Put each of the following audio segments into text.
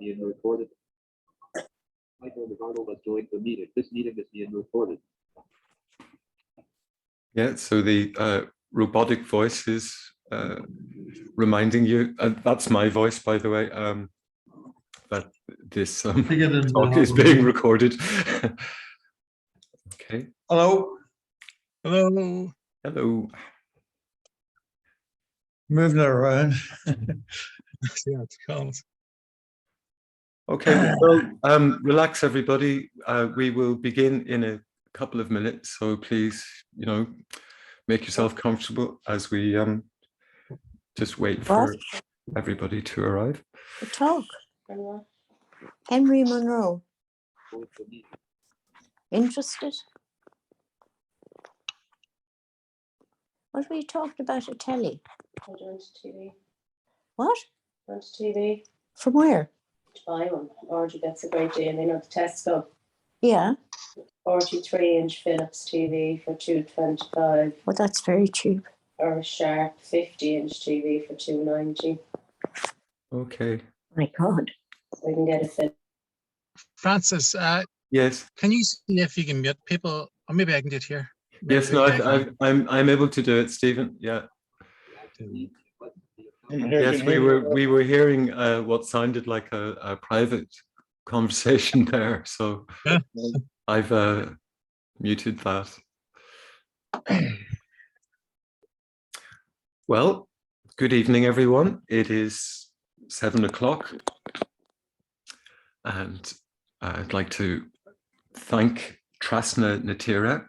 being recorded. My name is Arnold. Has joined the meeting. This meeting is being recorded. Yeah, so the robotic voice is reminding you, that's my voice, by the way, that this talk is being recorded. Okay. Hello. Hello. Hello. Moving it around. Yeah, it's cold. Okay, well, relax, everybody. We will begin in a couple of minutes, so please, make yourself comfortable as we just wait for everybody to arrive. The talk. Henry Monroe. Interested? What were you talking about at telly? I went to TV. What? Went to TV. From where? To buy one. RG gets a great deal. You know, the Tesco. Yeah. 43-inch Philips TV for $225. Well, that's very cheap. Or a Sharp 50-inch TV for $290. Okay. My God. We can get a Philips. Francis, Yes. can you see if you can mute people? Or maybe I can do it here. Yes. No, I'm able to do it, Stephen. Yeah. Yes, we were hearing what sounded like a private conversation there, so Yeah. I've muted that. Well, good evening, everyone. It is 7 o'clock, and I'd like to thank Trasna Natira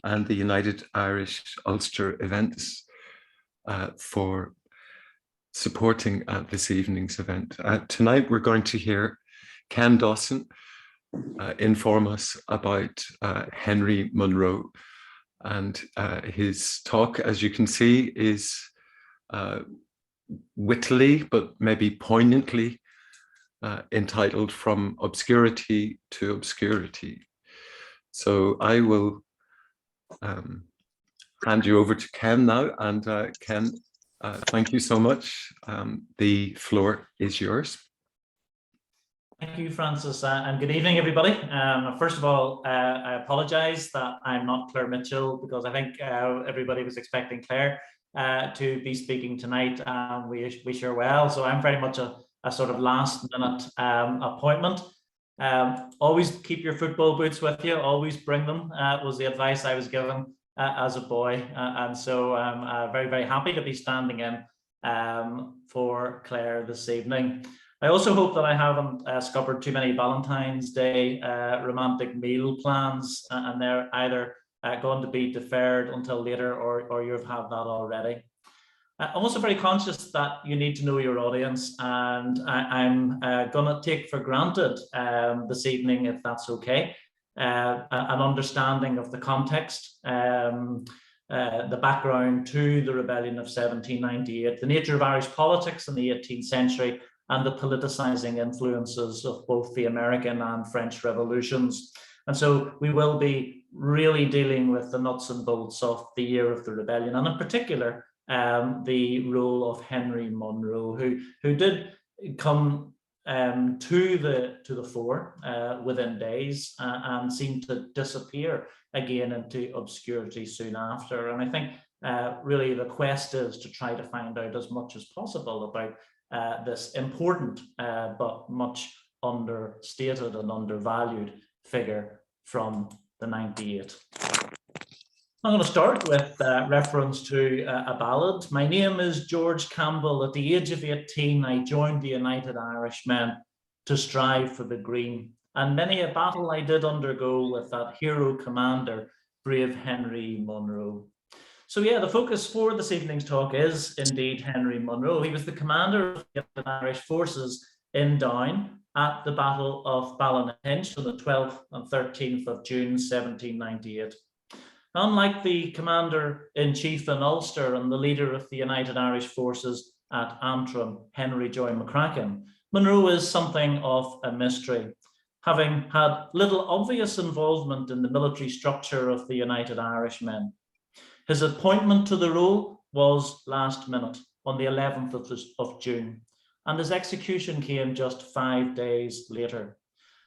and the United Irish Ulster Events for supporting this evening's event. Tonight, we're going to hear Ken Dawson inform us about Henry Monroe, and his talk, as you can see, is wittily but maybe poignantly entitled From Obscurity to Obscurity. So I will hand you over to Ken now, and Ken, thank you so much. The floor is yours. Thank you, Francis, and good evening, everybody. First of all, I apologise that I'm not Claire Mitchell, because I think everybody was expecting Claire to be speaking tonight. We wish her well, so I'm very much a sort of last-minute appointment. Always keep your football boots with you, always bring them, was the advice I was given as a boy, and so I'm very, very happy to be standing in for Claire this evening. I also hope that I haven't scuppered too many Valentine's Day romantic meal plans, and they're either going to be deferred until later, or you've had that already. I'm also very conscious that you need to know your audience, and I'm going to take for granted this evening, if that's okay, an understanding of the context, the background to the rebellion of 1798, the nature of Irish politics in the 18th century, and the politicizing influences of both the American and French revolutions. And so we will be really dealing with the nuts and bolts of the year of the rebellion, and in particular, the role of Henry Monroe, who did come to the fore within days and seemed to disappear again into obscurity soon after. And I think really the quest is to try to find out as much as possible about this important but much understated and undervalued figure from the 98. I'm going to start with reference to a ballad. My name is George Campbell. At the age of 18, I joined the United Irishmen to strive for the green. And many a battle I did undergo with that hero commander, brave Henry Monroe. So yeah, the focus for this evening's talk is indeed Henry Monroe. He was the commander of the Irish forces in Down at the Battle of Ballynahinch on the 12th and 13th of June, 1798. Unlike the commander-in-chief in Ulster and the leader of the United Irish forces at Antrim, Henry Joy McCracken, Monroe is something of a mystery, having had little obvious involvement in the military structure of the United Irishmen. His appointment to the role was last minute, on the 11th of June. and his execution came just 5 days later.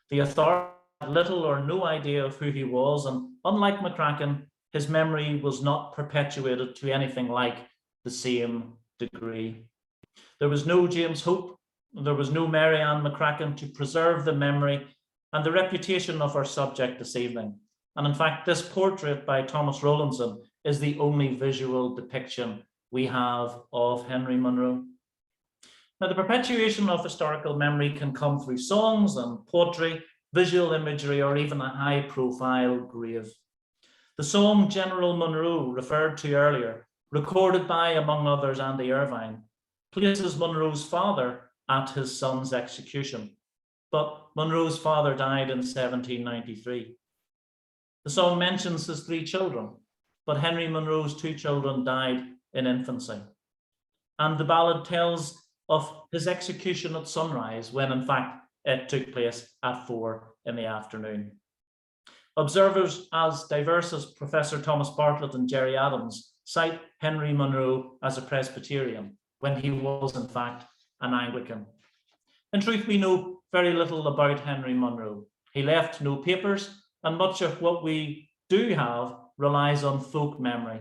The authorities had little or no idea of who he was, and unlike McCracken, his memory was not perpetuated to anything like the same degree. There was no James Hope, there was no Mary Ann McCracken to preserve the memory and the reputation of our subject this evening. And in fact, this portrait by Thomas Rowlandson is the only visual depiction we have of Henry Monroe. Now, the perpetuation of historical memory can come through songs and poetry, visual imagery, or even a high-profile grave. The song General Monroe, referred to earlier, recorded by, among others, Andy Irvine, places Monroe's father at his son's execution. But Monroe's father died in 1793. The song mentions his 3 children, but Henry Monroe's 2 children died in infancy. And the ballad tells of his execution at sunrise, when in fact it took place at 4 in the afternoon. Observers as diverse as Professor Thomas Bartlett and Jerry Adams cite Henry Monroe as a Presbyterian, when he was in fact an Anglican. In truth, we know very little about Henry Monroe. He left no papers, and much of what we do have relies on folk memory.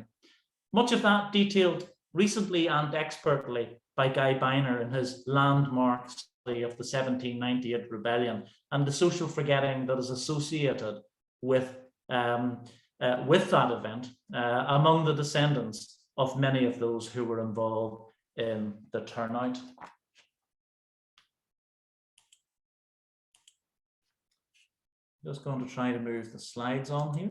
Much of that detailed recently and expertly by Guy Biner in his landmark study of the 1798 rebellion and the social forgetting that is associated with that event among the descendants of many of those who were involved in the turnout. Just going to try to move the slides on here.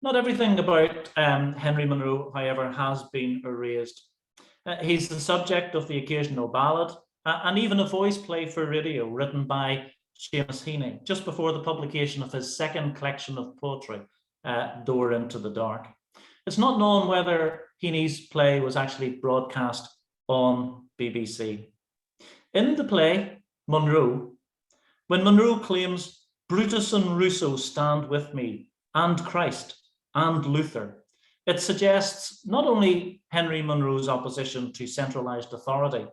Not everything about Henry Monroe, however, has been erased. He's the subject of the occasional ballad and even a voice play for radio written by Seamus Heaney just before the publication of his second collection of poetry, Door into the Dark. It's not known whether Heaney's play was actually broadcast on BBC. In the play, Monroe, when Monroe claims, Brutus and Rousseau stand with me, and Christ, and Luther, it suggests not only Henry Monroe's opposition to centralized authority,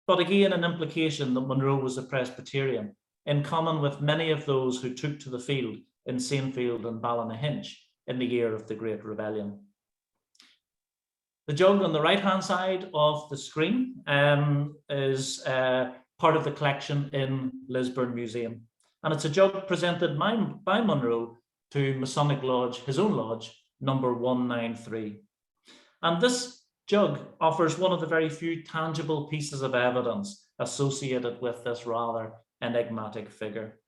but again an implication that Monroe was a Presbyterian, in common with many of those who took to the field in Sainfield and Ballynahinch in the year of the Great Rebellion. The jug on the right-hand side of the screen is part of the collection in Lisburn Museum. And it's a jug presented by Monroe to Masonic Lodge, his own lodge, number 193. And this jug offers one of the very few tangible pieces of evidence associated with this rather enigmatic figure.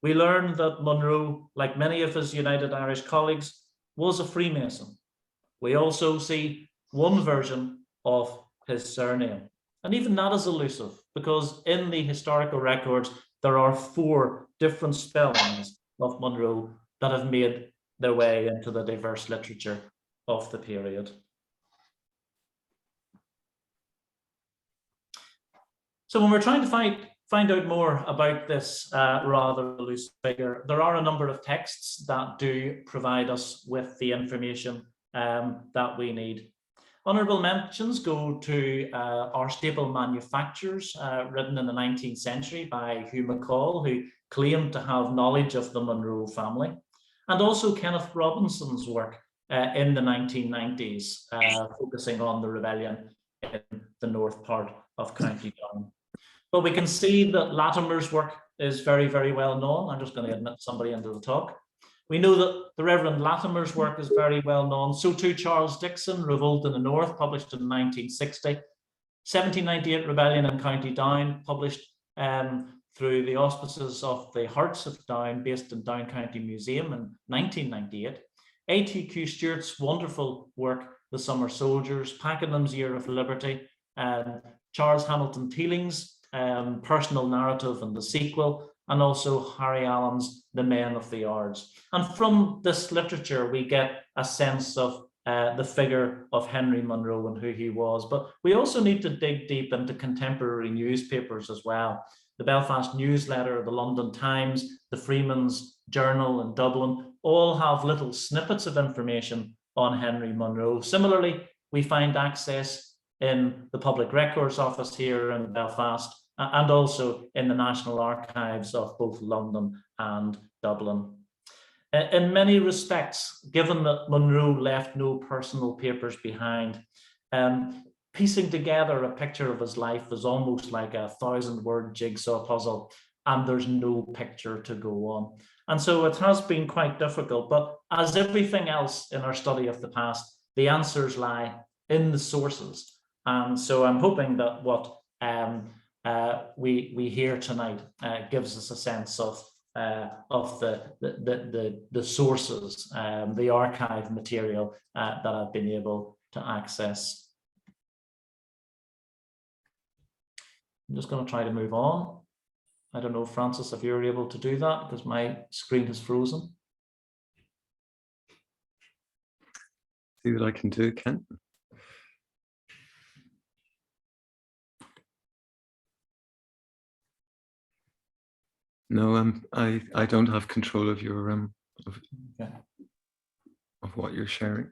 We learn that Monroe, like many of his United Irish colleagues, was a Freemason. We also see one version of his surname. And even that is elusive, because in the historical records, there are 4 different spellings of Monroe that have made their way into the diverse literature of the period. So when we're trying to find out more about this rather elusive figure, there are a number of texts that do provide us with the information that we need. Honourable mentions go to our staple manufacturers, written in the 19th century by Hugh McCall, who claimed to have knowledge of the Monroe family, and also Kenneth Robinson's work in the 1990s, focusing on the rebellion in the north part of County Down. But we can see that Latimer's work is very, very well known. I'm just going to admit somebody into the talk. We know that the Reverend Latimer's work is very well known. So too Charles Dixon, Revolt in the North, published in 1960. 1798 Rebellion in County Down, published through the auspices of the Hearts of Down, based in Down County Museum in 1998. A.T.Q. Stewart's wonderful work, The Summer Soldiers, Pakenham's Year of Liberty, Charles Hamilton Teeling's personal narrative and the sequel, and also Harry Allen's The Men of the Ards. And from this literature, we get a sense of the figure of Henry Monroe and who he was. But we also need to dig deep into contemporary newspapers as well. The Belfast Newsletter, the London Times, the Freeman's Journal in Dublin all have little snippets of information on Henry Monroe. Similarly, we find access in the Public Records Office here in Belfast and also in the National Archives of both London and Dublin. In many respects, given that Monroe left no personal papers behind, piecing together a picture of his life is almost like a 1,000-word jigsaw puzzle, and there's no picture to go on. And so it has been quite difficult, but as everything else in our study of the past, the answers lie in the sources. And so I'm hoping that what we hear tonight gives us a sense of the sources, the archive material that I've been able to access. I'm just going to try to move on. I don't know, Francis, if you're able to do that, because my screen has frozen. See what I can do, Ken. No, I don't have control of your Okay. of what you're sharing.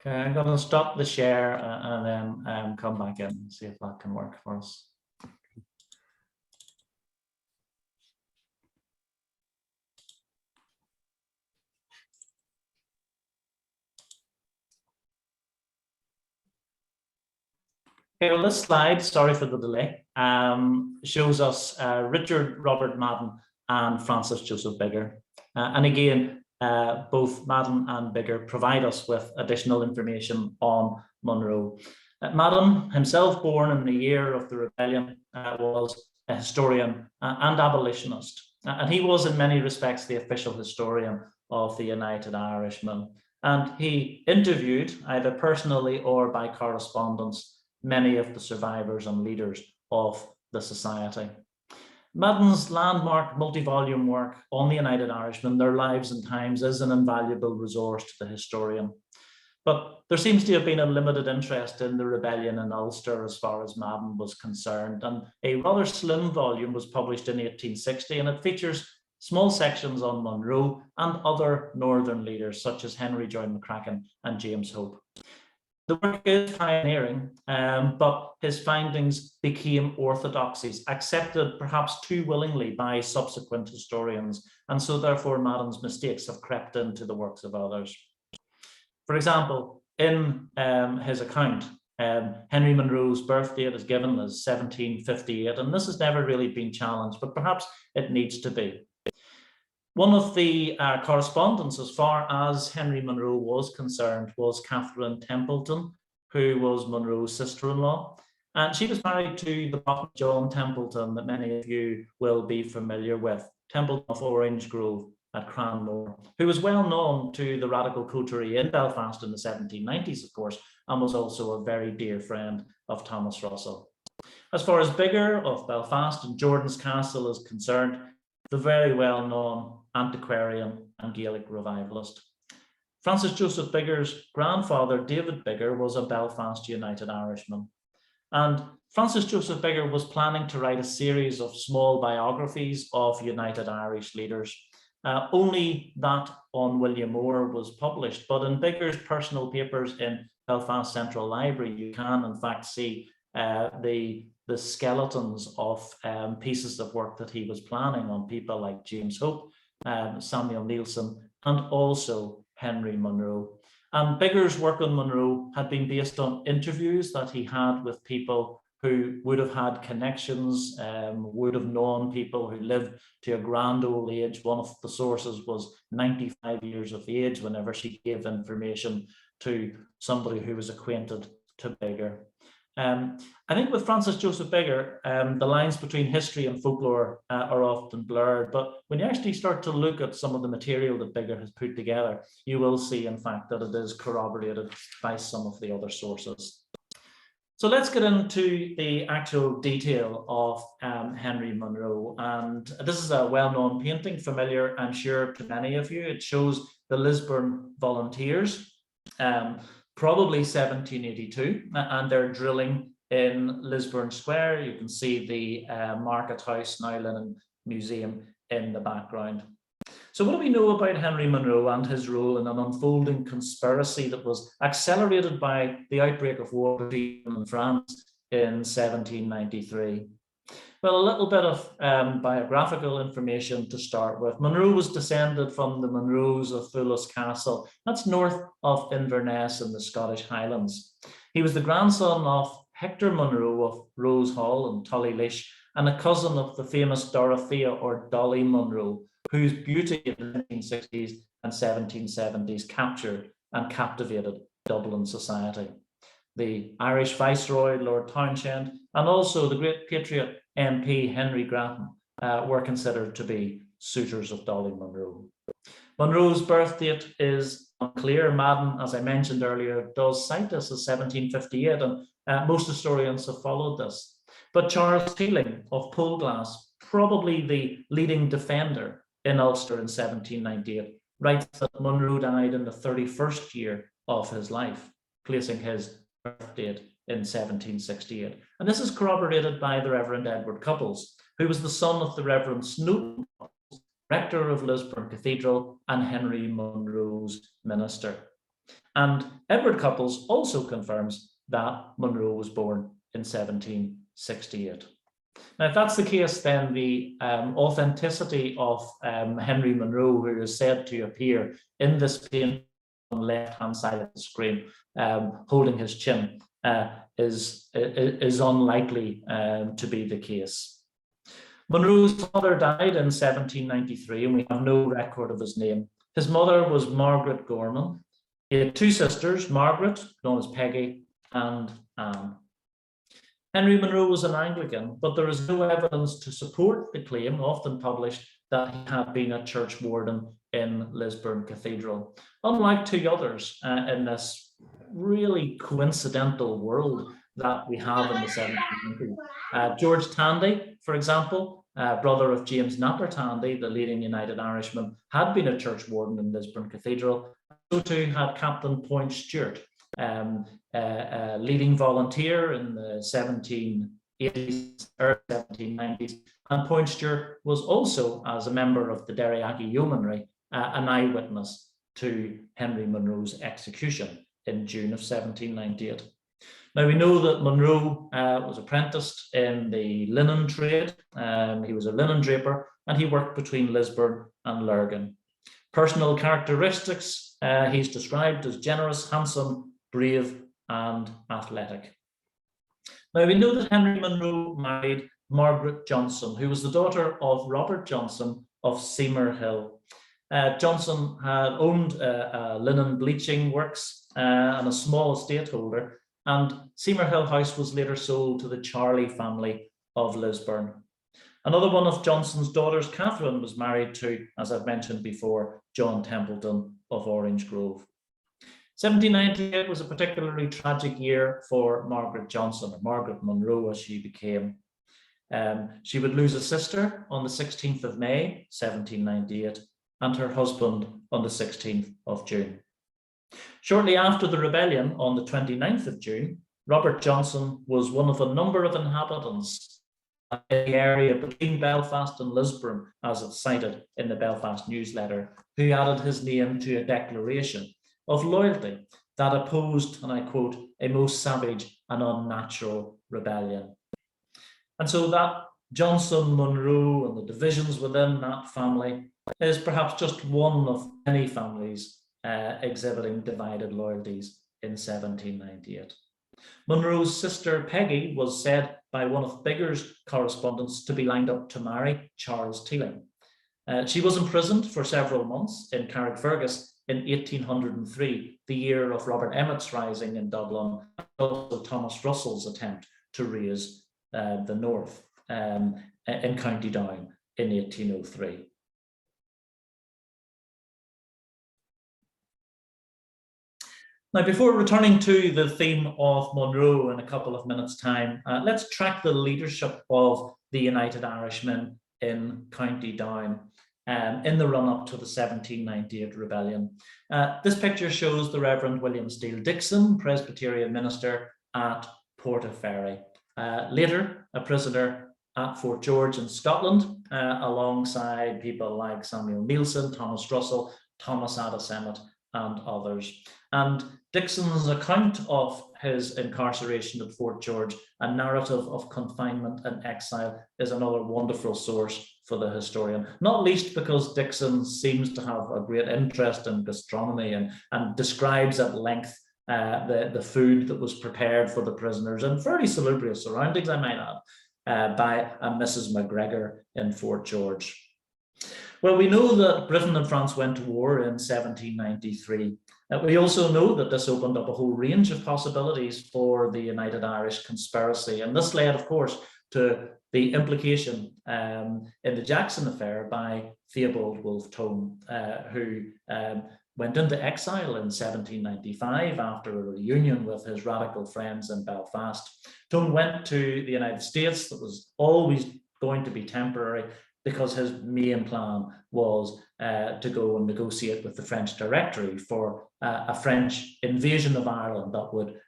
Okay, I'm going to stop the share and then come back in and see if that can work for us. Okay, well, this slide, sorry for the delay, shows us Richard Robert Madden and Francis Joseph Biggar. And again, both Madden and Biggar provide us with additional information on Monroe. Madden, himself born in the year of the rebellion, was a historian and abolitionist. And he was in many respects the official historian of the United Irishmen. And he interviewed, either personally or by correspondence, many of the survivors and leaders of the society. Madden's landmark multi-volume work on the United Irishmen, their lives and times, is an invaluable resource to the historian. But there seems to have been a limited interest in the rebellion in Ulster as far as Madden was concerned. And a rather slim volume was published in 1860, and it features small sections on Monroe and other northern leaders such as Henry John McCracken and James Hope. The work is pioneering, but his findings became orthodoxies, accepted perhaps too willingly by subsequent historians, and so therefore Madden's mistakes have crept into the works of others. For example, in his account, Henry Monroe's birth date is given as 1758, and this has never really been challenged, but perhaps it needs to be. One of the correspondents, as far as Henry Monroe was concerned, was Catherine Templeton, who was Monroe's sister-in-law. And she was married to the Prophet John Templeton that many of you will be familiar with, Templeton of Orange Grove at Cranmore, who was well known to the radical coterie in Belfast in the 1790s, of course, and was also a very dear friend of Thomas Russell. As far as Biggar of Belfast and Jordan's Castle is concerned, the very well-known antiquarian and Gaelic revivalist. Francis Joseph Biggar's grandfather, David Biggar, was a Belfast United Irishman. And Francis Joseph Biggar was planning to write a series of small biographies of United Irish leaders. Only that on William Moore was published, but in Biggar's personal papers in Belfast Central Library, you can in fact see the skeletons of pieces of work that he was planning on people like James Hope, Samuel Nielsen, and also Henry Monroe. And Biggar's work on Monroe had been based on interviews that he had with people who would have had connections, would have known people who lived to a grand old age. One of the sources was 95 years of age whenever she gave information to somebody who was acquainted to Biggar. I think with Francis Joseph Biggar, the lines between history and folklore are often blurred, but when you actually start to look at some of the material that Biggar has put together, you will see, in fact, that it is corroborated by some of the other sources. So let's get into the actual detail of Henry Monroe. And this is a well-known painting, familiar, I'm sure, to many of you. It shows the Lisburn Volunteers, probably 1782, and they're drilling in Lisburn Square. You can see the Market House, now Linen Museum, in the background. So what do we know about Henry Monroe and his role in an unfolding conspiracy that was accelerated by the outbreak of war between France in 1793? Well, a little bit of biographical information to start with. Monroe was descended from the Monroes of Foulis Castle. That's north of Inverness in the Scottish Highlands. He was the grandson of Hector Monroe of Rose Hall in Tullyleash and a cousin of the famous Dorothea or Dolly Monroe, whose beauty in the 1960s and 1770s captured and captivated Dublin society. The Irish Viceroy, Lord Townshend, and also the great patriot MP Henry Grattan were considered to be suitors of Dolly Monroe. Monroe's birth date is unclear. Madden, as I mentioned earlier, does cite this as 1758, and most historians have followed this. But Charles Teeling of Poleglass, probably the leading defender in Ulster in 1798, writes that Monroe died in the 31st year of his life, placing his birth date in 1768. And this is corroborated by the Reverend Edward Cupples, who was the son of the Reverend Snowden, rector of Lisburn Cathedral and Henry Monroe's minister. And Edward Cupples also confirms that Monroe was born in 1768. Now, if that's the case, then the authenticity of Henry Monroe, who is said to appear in this painting on the left-hand side of the screen, holding his chin, is unlikely to be the case. Monroe's father died in 1793, and we have no record of his name. His mother was Margaret Gorman. He had two sisters, Margaret, known as Peggy, and Anne. Henry Monroe was an Anglican, but there is no evidence to support the claim, often published, that he had been a church warden in Lisburn Cathedral. Unlike two others in this really coincidental world that we have in the 1790s. George Tandy, for example, brother of James Napper Tandy, the leading United Irishman, had been a church warden in Lisburn Cathedral. So too had Captain Point Stewart, leading volunteer in the 1780s, early 1790s. And Point Stewart was also, as a member of the Derryaghy Yeomanry, an eyewitness to Henry Monroe's execution in June of 1798. Now, we know that Monroe was apprenticed in the linen trade. He was a linen draper, and he worked between Lisburn and Lurgan. Personal characteristics, he's described as generous, handsome, brave, and athletic. Now, we know that Henry Monroe married Margaret Johnson, who was the daughter of Robert Johnson of Seymour Hill. Johnson had owned linen bleaching works and a small estate holder, and Seymour Hill House was later sold to the Charley family of Lisburn. Another one of Johnson's daughters, Catherine, was married to, as I've mentioned before, John Templeton of Orange Grove. 1798 was a particularly tragic year for Margaret Johnson, or Margaret Monroe as she became. She would lose a sister on the 16th of May, 1798, and her husband on the 16th of June. Shortly after the rebellion, on the 29th of June, Robert Johnson was one of a number of inhabitants in the area between Belfast and Lisburn, as it's cited in the Belfast newsletter, who added his name to a declaration of loyalty that opposed, and I quote, a most savage and unnatural rebellion. And so that Johnson, Monroe, and the divisions within that family is perhaps just one of many families exhibiting divided loyalties in 1798. Monroe's sister Peggy was said by one of Biggar's correspondents to be lined up to marry Charles Teeling. She was imprisoned for several months in Carrickfergus in 1803, the year of Robert Emmet's rising in Dublin, and also Thomas Russell's attempt to raise the North in County Down in 1803. Now, before returning to the theme of Monroe in a couple of minutes' time, let's track the leadership of the United Irishmen in County Down in the run-up to the 1798 rebellion. This picture shows the Reverend William Steele Dixon, Presbyterian minister at Portaferry, later a prisoner at Fort George in Scotland, alongside people like Samuel Neilson, Thomas Russell, Thomas Addis Emmet, and others. And Dixon's account of his incarceration at Fort George, a narrative of confinement and exile, is another wonderful source for the historian, not least because Dixon seems to have a great interest in gastronomy and describes at length the food that was prepared for the prisoners in fairly salubrious surroundings, I might add, by a Mrs. McGregor in Fort George. Well, we know that Britain and France went to war in 1793. We also know that this opened up a whole range of possibilities for the United Irish conspiracy. And this led, of course, to the implication in the Jackson affair by Theobald Wolfe Tone, who went into exile in 1795 after a reunion with his radical friends in Belfast. Tone went to the United States. That was always going to be temporary, because his main plan was to go and negotiate with the French Directory for a French invasion of Ireland that would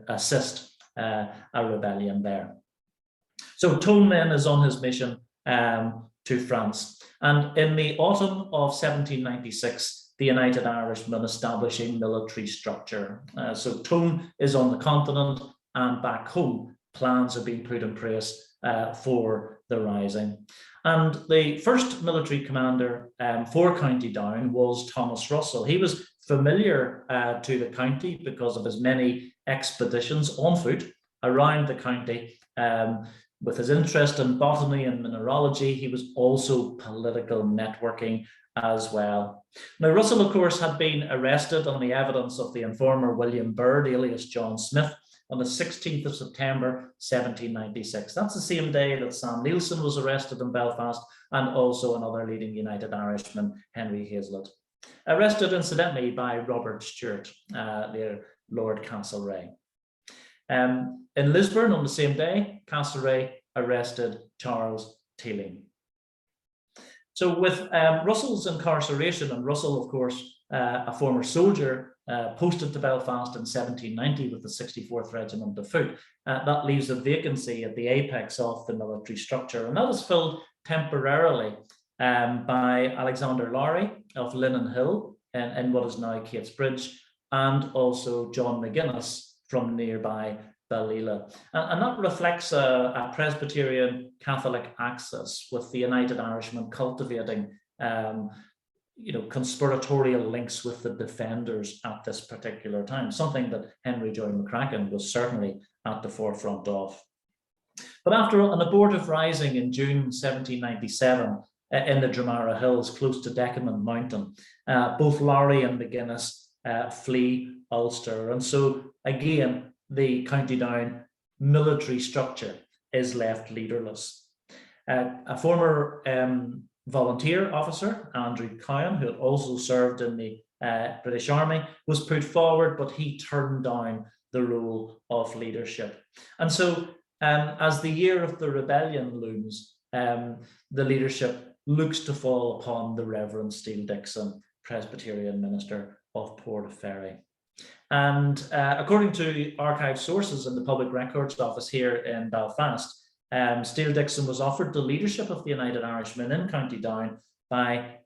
assist a rebellion there. So Tone then is on his mission to France. And in the autumn of 1796, the United Irishmen establishing military structure. So Tone is on the continent, and back home, plans are being put in place for the rising. And the first military commander for County Down was Thomas Russell. He was familiar to the county because of his many expeditions on foot around the county. With his interest in botany and mineralogy, he was also political networking as well. Now, Russell, of course, had been arrested on the evidence of the informer William Byrd, alias John Smith, on the 16th of September, 1796. That's the same day that Sam Neilson was arrested in Belfast, and also another leading United Irishman, Henry Hazlitt. Arrested, incidentally, by Robert Stewart, the Lord Castlereagh. In Lisburn on the same day, Castlereagh arrested Charles Teeling. So with Russell's incarceration, and Russell, of course, a former soldier, posted to Belfast in 1790 with the 64th Regiment of Foot, that leaves a vacancy at the apex of the military structure, and that is filled temporarily by Alexander Lowry of Linen Hill in what is now Catesbridge, and also John McGuinness from nearby Ballyla. And that reflects a Presbyterian Catholic axis, with the United Irishmen cultivating conspiratorial links with the defenders at this particular time, something that Henry Joy McCracken was certainly at the forefront of. But after an abortive rising in June 1797 in the Dramara Hills, close to Deckerman Mountain, both Lowry and McGuinness flee Ulster. And so again, the County Down military structure is left leaderless. A former volunteer officer, Andrew Cowan, who had also served in the British Army, was put forward, but he turned down the role of leadership. And so as the year of the rebellion looms, the leadership looks to fall upon the Reverend Steele Dickson, Presbyterian minister of Portaferry. And according to archive sources in the Public Records Office here in Belfast, Steele Dickson was offered the leadership of the United Irishmen in County Down by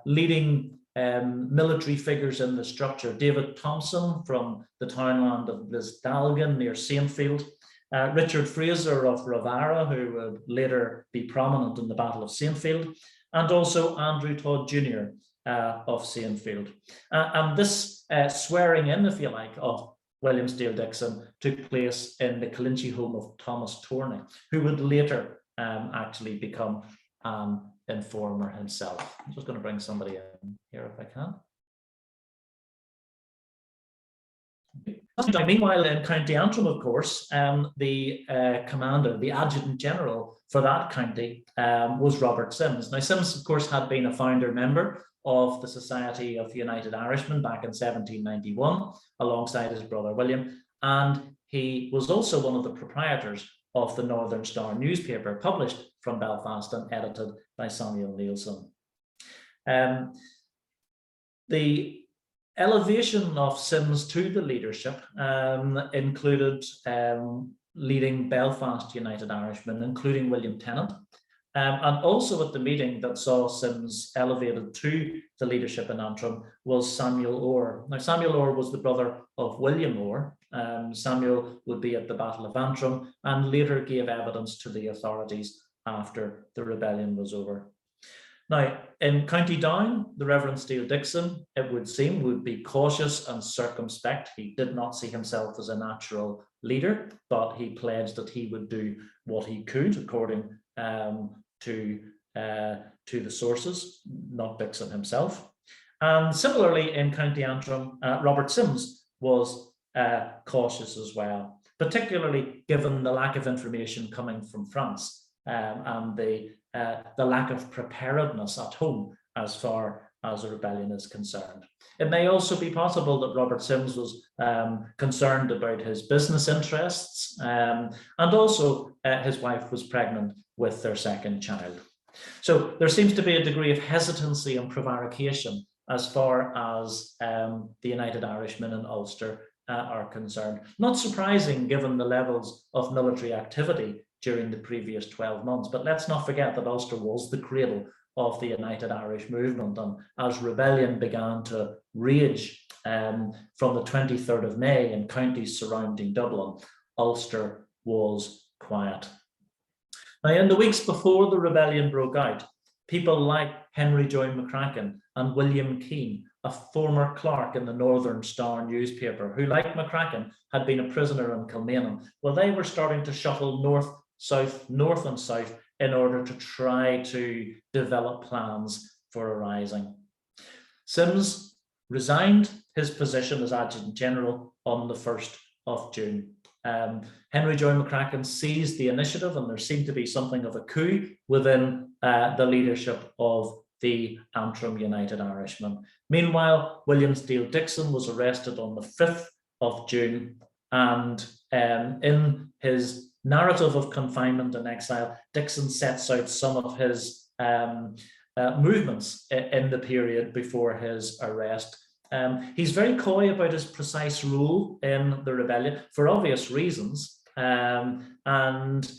leading military figures in the structure. David Thompson from the townland of Lisdalgan near Saintfield, Richard Fraser of Ravara, who would later be prominent in the Battle of Saintfield, and also Andrew Todd Jr. Of Saintfield. And this swearing in, if you like, of William Steele Dickson took place in the Colinchi home of Thomas Torney, who would later actually become an informer himself. I'm just going to bring somebody in here if I can. Meanwhile, in County Antrim, of course, the commander, the adjutant general for that county was Robert Sims. Now, Sims, of course, had been a founder member of the Society of United Irishmen back in 1791, alongside his brother William, and he was also one of the proprietors of the Northern Star newspaper, published from Belfast and edited by Samuel Neilson. The elevation of Sims to the leadership included leading Belfast United Irishmen, including William Tennant. And also at the meeting that saw Sims elevated to the leadership in Antrim was Samuel Orr. Now, Samuel Orr was the brother of William Orr. Samuel would be at the Battle of Antrim and later gave evidence to the authorities after the rebellion was over. Now, in County Down, the Reverend Steele Dixon, it would seem, would be cautious and circumspect. He did not see himself as a natural leader, but he pledged that he would do what he could according to the sources, not Dixon himself. And similarly, in County Antrim, Robert Sims was cautious as well, particularly given the lack of information coming from France and the lack of preparedness at home as far as a rebellion is concerned. It may also be possible that Robert Sims was concerned about his business interests, and also his wife was pregnant with their second child. So there seems to be a degree of hesitancy and prevarication as far as the United Irishmen in Ulster are concerned. Not surprising given the levels of military activity during the previous 12 months, but let's not forget that Ulster was the cradle of the United Irish movement, and as rebellion began to rage from the 23rd of May in counties surrounding Dublin, Ulster was quiet. Now, in the weeks before the rebellion broke out, people like Henry Joy McCracken and William Keane, a former clerk in the Northern Star newspaper, who, like McCracken, had been a prisoner in Kilmainham, well, they were starting to shuttle north and south in order to try to develop plans for a rising. Sims resigned his position as Adjutant General on the 1st of June. Henry Joy McCracken seized the initiative, and there seemed to be something of a coup within the leadership of the Antrim United Irishmen. Meanwhile, William Steele Dixon was arrested on the 5th of June, and in his narrative of confinement and exile, Dixon sets out some of his movements in the period before his arrest. He's very coy about his precise role in the rebellion for obvious reasons, and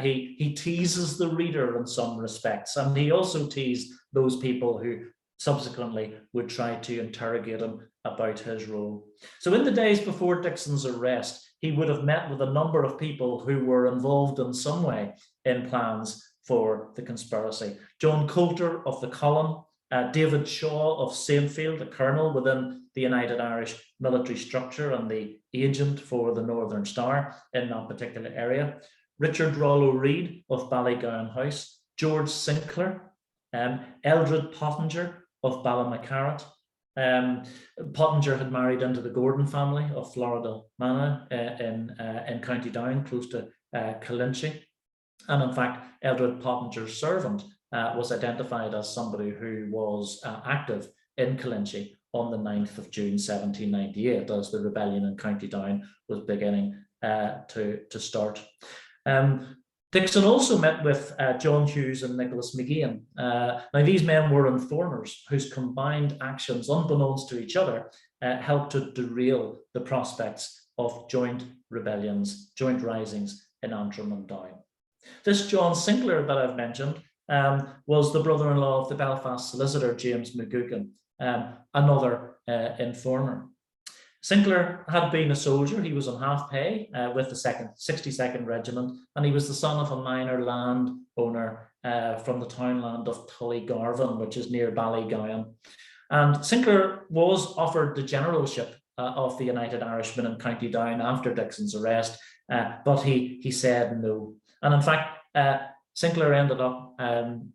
he teases the reader in some respects, and he also teased those people who subsequently would try to interrogate him about his role. So in the days before Dixon's arrest, he would have met with a number of people who were involved in some way in plans for the conspiracy. John Coulter of the Column, David Shaw of Saintfield, a colonel within the United Irish military structure and the agent for the Northern Star in that particular area, Richard Rollo Reid of Ballygowan House, George Sinclair, Eldred Pottinger of Ballymacarrot. Pottinger had married into the Gordon family of Florida Manor in County Down, close to Colinchie. And in fact, Eldred Pottinger's servant was identified as somebody who was active in Colinchie on the 9th of June 1798, as the rebellion in County Down was beginning to start. Dixon also met with John Hughes and Nicholas McGeehan. Now, these men were informers whose combined actions, unbeknownst to each other, helped to derail the prospects of joint rebellions, joint risings in Antrim and Down. This John Sinclair that I've mentioned was the brother-in-law of the Belfast solicitor, James McGugan, another informer. Sinclair had been a soldier. He was on half pay with the 62nd Regiment, and he was the son of a minor landowner from the townland of Tullygarvan, which is near Ballygowan. And Sinclair was offered the generalship of the United Irishmen in County Down after Dixon's arrest, but he said no. And in fact, Sinclair ended up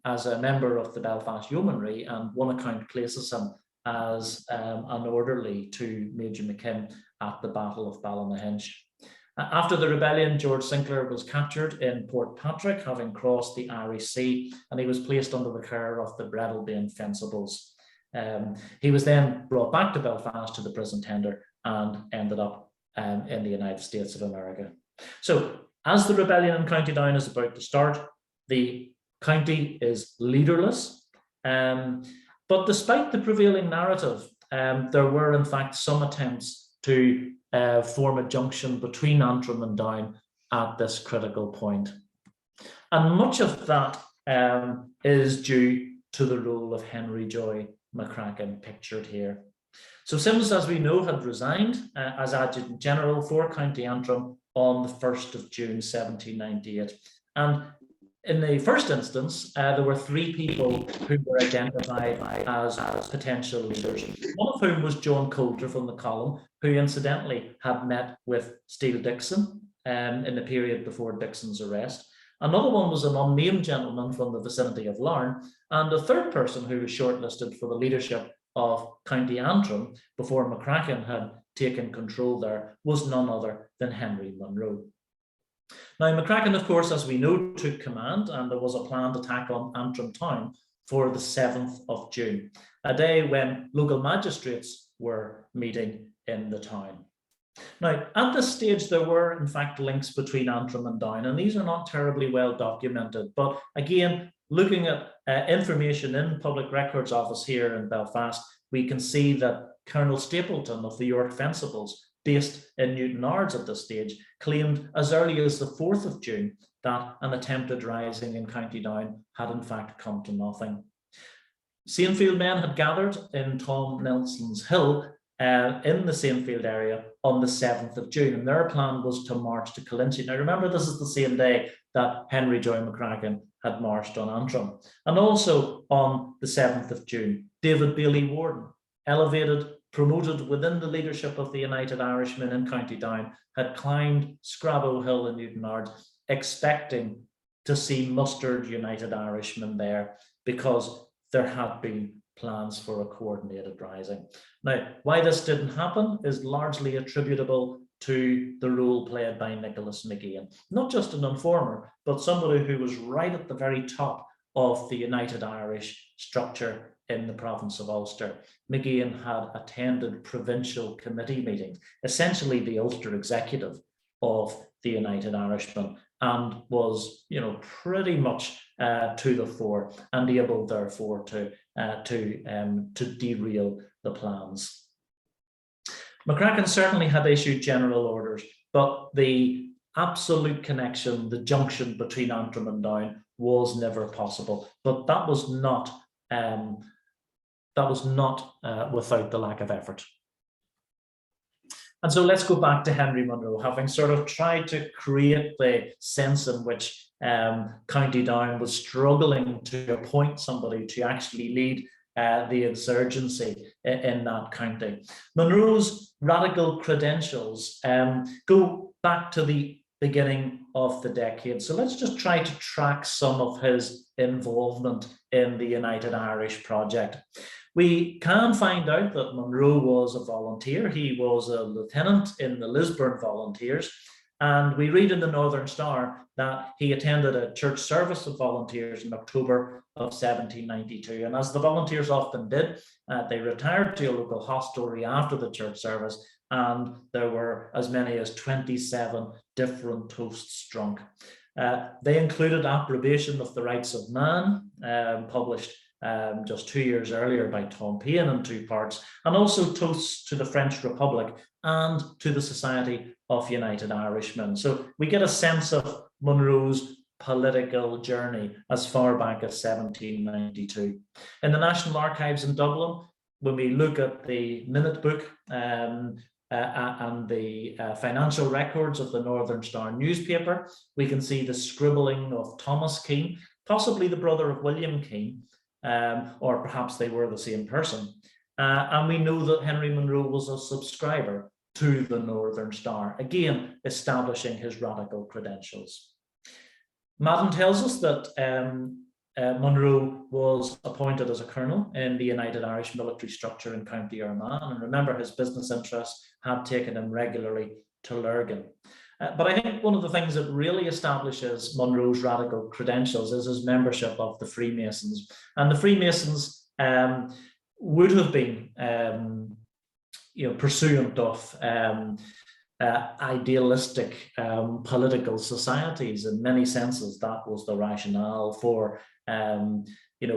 as a member of the Belfast Yeomanry, and one account places him as an orderly to Major McKim at the Battle of Ballynahinch. After the rebellion, George Sinclair was captured in Port Patrick, having crossed the Irish Sea, and he was placed under the care of the Breadalbane Fencibles. He was then brought back to Belfast to the prison tender and ended up in the United States of America. So as the rebellion in County Down is about to start, the county is leaderless. But despite the prevailing narrative, there were in fact some attempts to form a junction between Antrim and Down at this critical point. And much of that is due to the role of Henry Joy McCracken, pictured here. So Sims, as we know, had resigned as Adjutant General for County Antrim on the 1st of June 1798. And in the first instance, there were 3 people who were identified as potential leaders, one of whom was John Coulter from the column, who incidentally had met with Steele Dixon in the period before Dixon's arrest. Another one was an unnamed gentleman from the vicinity of Larne, and a third person who was shortlisted for the leadership of County Antrim before McCracken had taken control there was none other than Henry Monroe. Now, McCracken, of course, as we know, took command, and there was a planned attack on Antrim town for the 7th of June, a day when local magistrates were meeting in the town. Now, at this stage, there were, in fact, links between Antrim and Down, and these are not terribly well documented. But again, looking at information in Public Records Office here in Belfast, we can see that Colonel Stapleton of the York Fencibles, based in Newtownards at this stage, claimed as early as the 4th of June that an attempted rising in County Down had in fact come to nothing. Sanefield men had gathered in Tom Nelson's Hill in the Sanefield area on the 7th of June, and their plan was to march to Colinchie. Now remember, this is the same day that Henry Joy McCracken had marched on Antrim. And also on the 7th of June, David Bailey Warden, elevated, promoted within the leadership of the United Irishmen in County Down, had climbed Scrabo Hill in Newtownards, expecting to see mustered United Irishmen there because there had been plans for a coordinated rising. Now, why this didn't happen is largely attributable to the role played by Nicholas McGean, not just an informer, but somebody who was right at the very top of the United Irish structure in the province of Ulster. McGean had attended provincial committee meetings, essentially the Ulster executive of the United Irishmen, and was, pretty much to the fore and able, therefore, to derail the plans. McCracken certainly had issued general orders, but the absolute connection, the junction between Antrim and Down, was never possible. But that was not without the lack of effort. And so let's go back to Henry Monroe, having sort of tried to create the sense in which County Down was struggling to appoint somebody to actually lead the insurgency in that county. Monroe's radical credentials go back to the beginning of the decade. So let's just try to track some of his involvement in the United Irish project. We can find out that Monroe was a volunteer. He was a lieutenant in the Lisburn Volunteers. And we read in the Northern Star that he attended a church service of volunteers in October of 1792. And as the volunteers often did, they retired to a local hostelry after the church service, and there were as many as 27 different toasts drunk. They included Approbation of the Rights of Man, published just 2 years earlier by Tom Paine in 2 parts, and also toasts to the French Republic and to the Society of United Irishmen. So we get a sense of Monroe's political journey as far back as 1792. In the National Archives in Dublin, when we look at the minute book and the financial records of the Northern Star newspaper, we can see the scribbling of Thomas Keane, possibly the brother of William Keane, or perhaps they were the same person. And we know that Henry Monroe was a subscriber to the Northern Star, again, establishing his radical credentials. Madden tells us that Monroe was appointed as a colonel in the United Irish military structure in County Armagh, and remember, his business interests had taken him regularly to Lurgan. But I think one of the things that really establishes Monroe's radical credentials is his membership of the Freemasons. And the Freemasons would have been pursuant of idealistic political societies. In many senses, that was the rationale for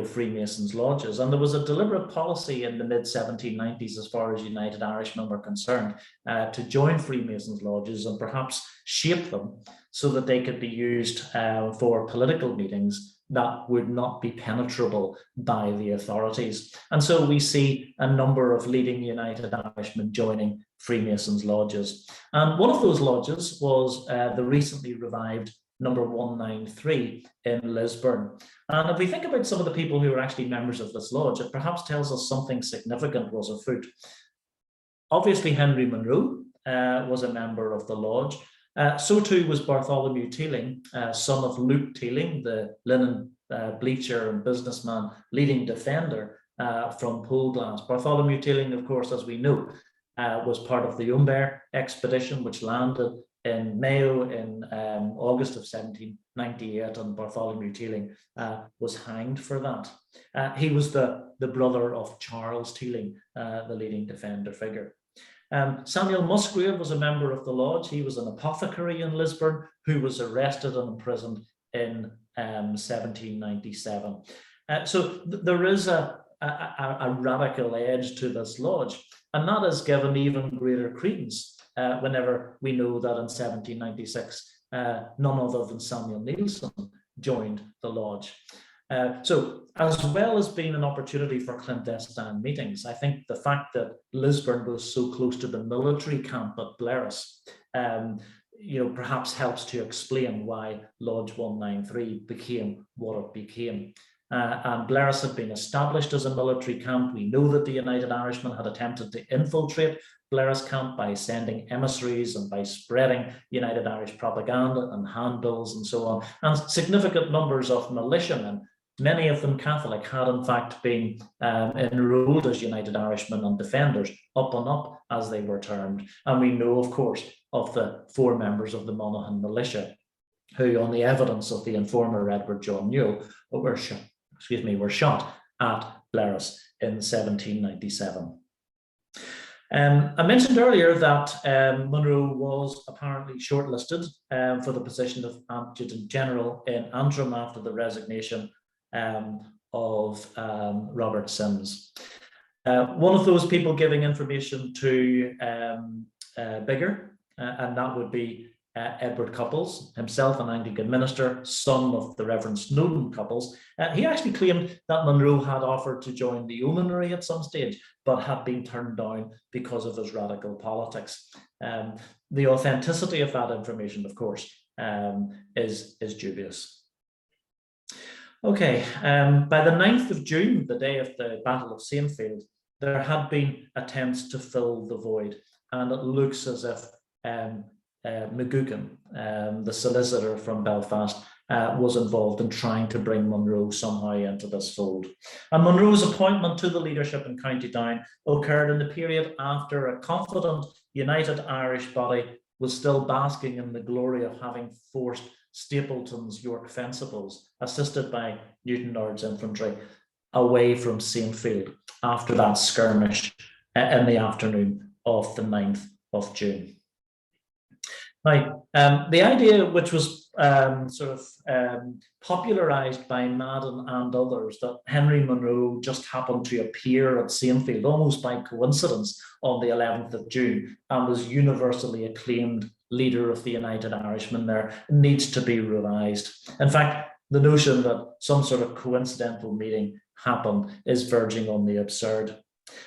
Freemasons lodges. And there was a deliberate policy in the mid-1790s, as far as United Irishmen were concerned, to join Freemasons lodges and perhaps shape them so that they could be used for political meetings that would not be penetrable by the authorities. And so we see a number of leading United Irishmen joining Freemasons lodges. And one of those lodges was the recently revived number 193 in Lisburn. And if we think about some of the people who are actually members of this lodge, it perhaps tells us something significant was afoot. Obviously, Henry Monroe was a member of the lodge. So too was Bartholomew Teeling, son of Luke Teeling, the linen bleacher and businessman, leading defender from Poleglass. Bartholomew Teeling, of course, as we know, was part of the Umber expedition, which landed in Mayo in August of 1798, and Bartholomew Teeling was hanged for that. He was the brother of Charles Teeling, the leading defender figure. Samuel Musgrave was a member of the lodge. He was an apothecary in Lisburn who was arrested and imprisoned in 1797. So there is a radical edge to this lodge, and that is given even greater credence whenever we know that in 1796, none other than Samuel Nielsen joined the lodge. So as well as being an opportunity for clandestine meetings, I think the fact that Lisburn was so close to the military camp at Blaris, perhaps helps to explain why Lodge 193 became what it became. And Blaris had been established as a military camp. We know that the United Irishmen had attempted to infiltrate Blaris camp by sending emissaries and by spreading United Irish propaganda and handbills and so on. And significant numbers of militiamen, many of them Catholic, had in fact been enrolled as United Irishmen and defenders, up and up as they were termed. And we know, of course, of the 4 members of the Monaghan militia who, on the evidence of the informer Edward John Newell, were shot at Blaris in 1797. I mentioned earlier that Monroe was apparently shortlisted for the position of Adjutant General in Antrim after the resignation of Robert Sims. One of those people giving information to Biggar, and that would be Edward Couples, himself an Anglican minister, son of the Reverend Snowden Couples. He actually claimed that Monroe had offered to join the yeomanry at some stage, but had been turned down because of his radical politics. The authenticity of that information, of course, is dubious. Okay, by the 9th of June, the day of the Battle of Sainfield, there had been attempts to fill the void, and it looks as if McGuckin, the solicitor from Belfast, was involved in trying to bring Monroe somehow into this fold. And Monroe's appointment to the leadership in County Down occurred in the period after a confident United Irish body was still basking in the glory of having forced Stapleton's York Fencibles, assisted by Newton-Lord's infantry, away from Sainfield after that skirmish in the afternoon of the 9th of June. Now, the idea, which was popularised by Madden and others, that Henry Monroe just happened to appear at Sainfield almost by coincidence on the 11th of June and was universally acclaimed leader of the United Irishmen there, needs to be revised. In fact, the notion that some sort of coincidental meeting happened is verging on the absurd.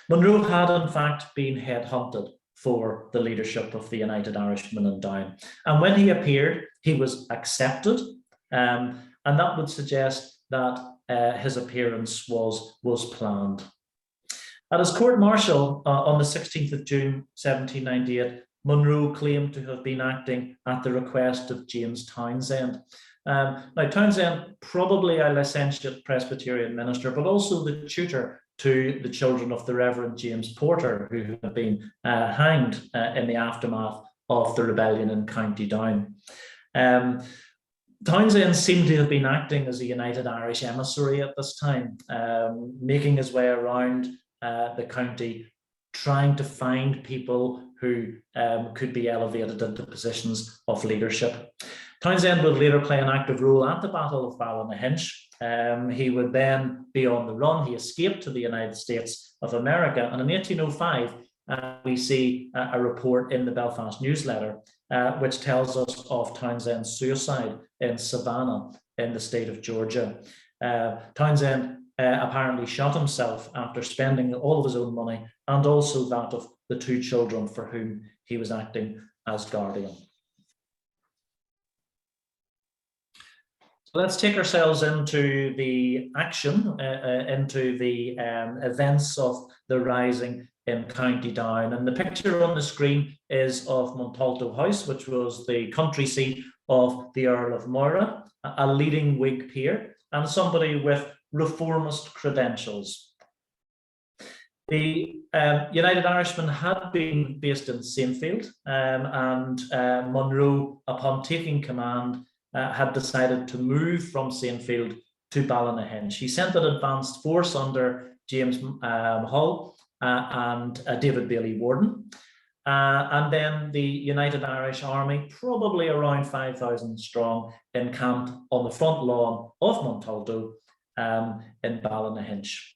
Monroe had in fact been headhunted for the leadership of the United Irishmen in Down. And when he appeared, he was accepted, and that would suggest that his appearance was planned. At his court-martial on the 16th of June, 1798, Monroe claimed to have been acting at the request of James Townsend. Now, Townsend, probably a licentiate Presbyterian minister, but also the tutor to the children of the Reverend James Porter, who had been hanged in the aftermath of the rebellion in County Down. Townsend seemed to have been acting as a United Irish emissary at this time, making his way around the county, trying to find people who could be elevated into positions of leadership. Townsend would later play an active role at the Battle of Ballynahinch, He would then be on the run. He escaped to the United States of America. And in 1805, we see a report in the Belfast newsletter, which tells us of Townsend's suicide in Savannah in the state of Georgia. Townsend apparently shot himself after spending all of his own money and also that of the 2 children for whom he was acting as guardian. So let's take ourselves into the action, into the events of the rising in County Down. And the picture on the screen is of Montalto House, which was the country seat of the Earl of Moira, a leading Whig peer and somebody with reformist credentials. The United Irishmen had been based in Saintfield, and Monroe, upon taking command, had decided to move from Saintfield to Ballynahinch. He sent an advanced force under James Hull and David Bailey Warden. And then the United Irish Army, probably around 5,000 strong, encamped on the front lawn of Montalto in Ballynahinch.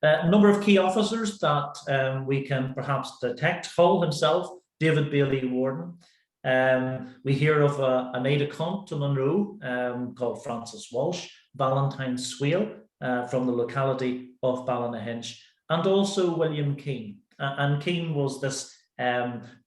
A number of key officers that we can perhaps detect: Hull himself, David Bailey Warden. We hear of an aide-de-camp to Monroe called Francis Walsh, Valentine Swale from the locality of Ballynahinch, and also William Keane. And Keane was this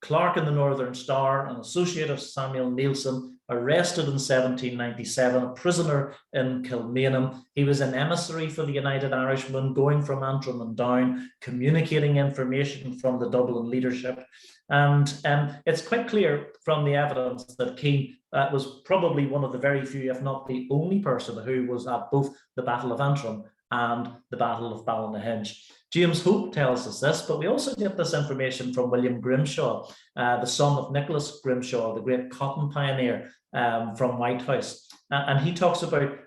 clerk in the Northern Star, an associate of Samuel Neilson, arrested in 1797, a prisoner in Kilmainham. He was an emissary for the United Irishmen, going from Antrim and down, communicating information from the Dublin leadership. And it's quite clear from the evidence that Keane was probably one of the very few, if not the only person who was at both the Battle of Antrim and the Battle of Ballynahinch. James Hope tells us this, but we also get this information from William Grimshaw, the son of Nicholas Grimshaw, the great cotton pioneer from Whitehouse. And he talks about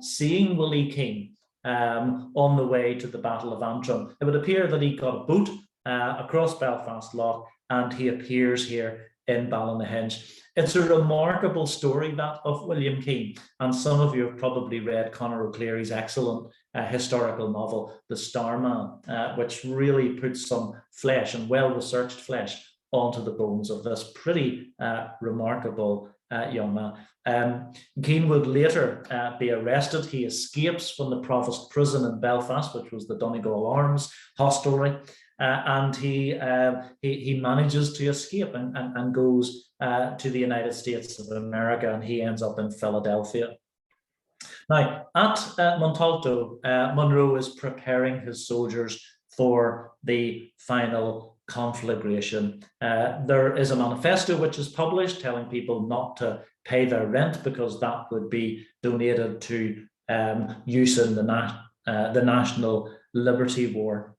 seeing Willie Keane on the way to the Battle of Antrim. It would appear that he got a boat across Belfast Lough, and he appears here in Ballynahinch. It's a remarkable story, that of William Keane, and some of you have probably read Conor O'Clery's excellent historical novel, The Starman, which really puts some flesh, and well-researched flesh, onto the bones of this pretty remarkable young man. Keane would later be arrested. He escapes from the Provost prison in Belfast, which was the Donegal Arms hostelry, and he manages to escape and goes to the United States of America, and he ends up in Philadelphia. Now, at Montalto, Monroe is preparing his soldiers for the final conflagration. There is a manifesto which is published telling people not to pay their rent because that would be donated to use in the National Liberty War.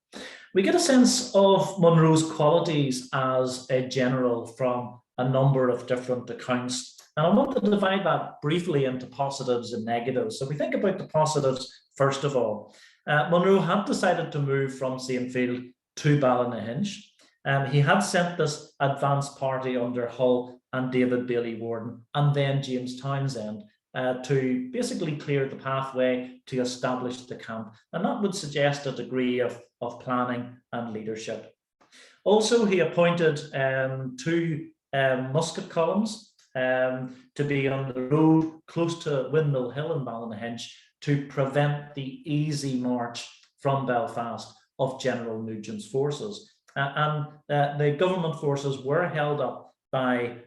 We get a sense of Monroe's qualities as a general from a number of different accounts. And I want to divide that briefly into positives and negatives. So we think about the positives first of all. Monroe had decided to move from Saintfield to Ballynahinch. He had sent this advance party under Hull and David Bailey Warden, and then James Townsend, to basically clear the pathway to establish the camp. And that would suggest a degree of planning and leadership. Also, he appointed 2 musket columns to be on the road close to Windmill Hill in Ballynahinch to prevent the easy march from Belfast of General Nugent's forces. And the government forces were held up by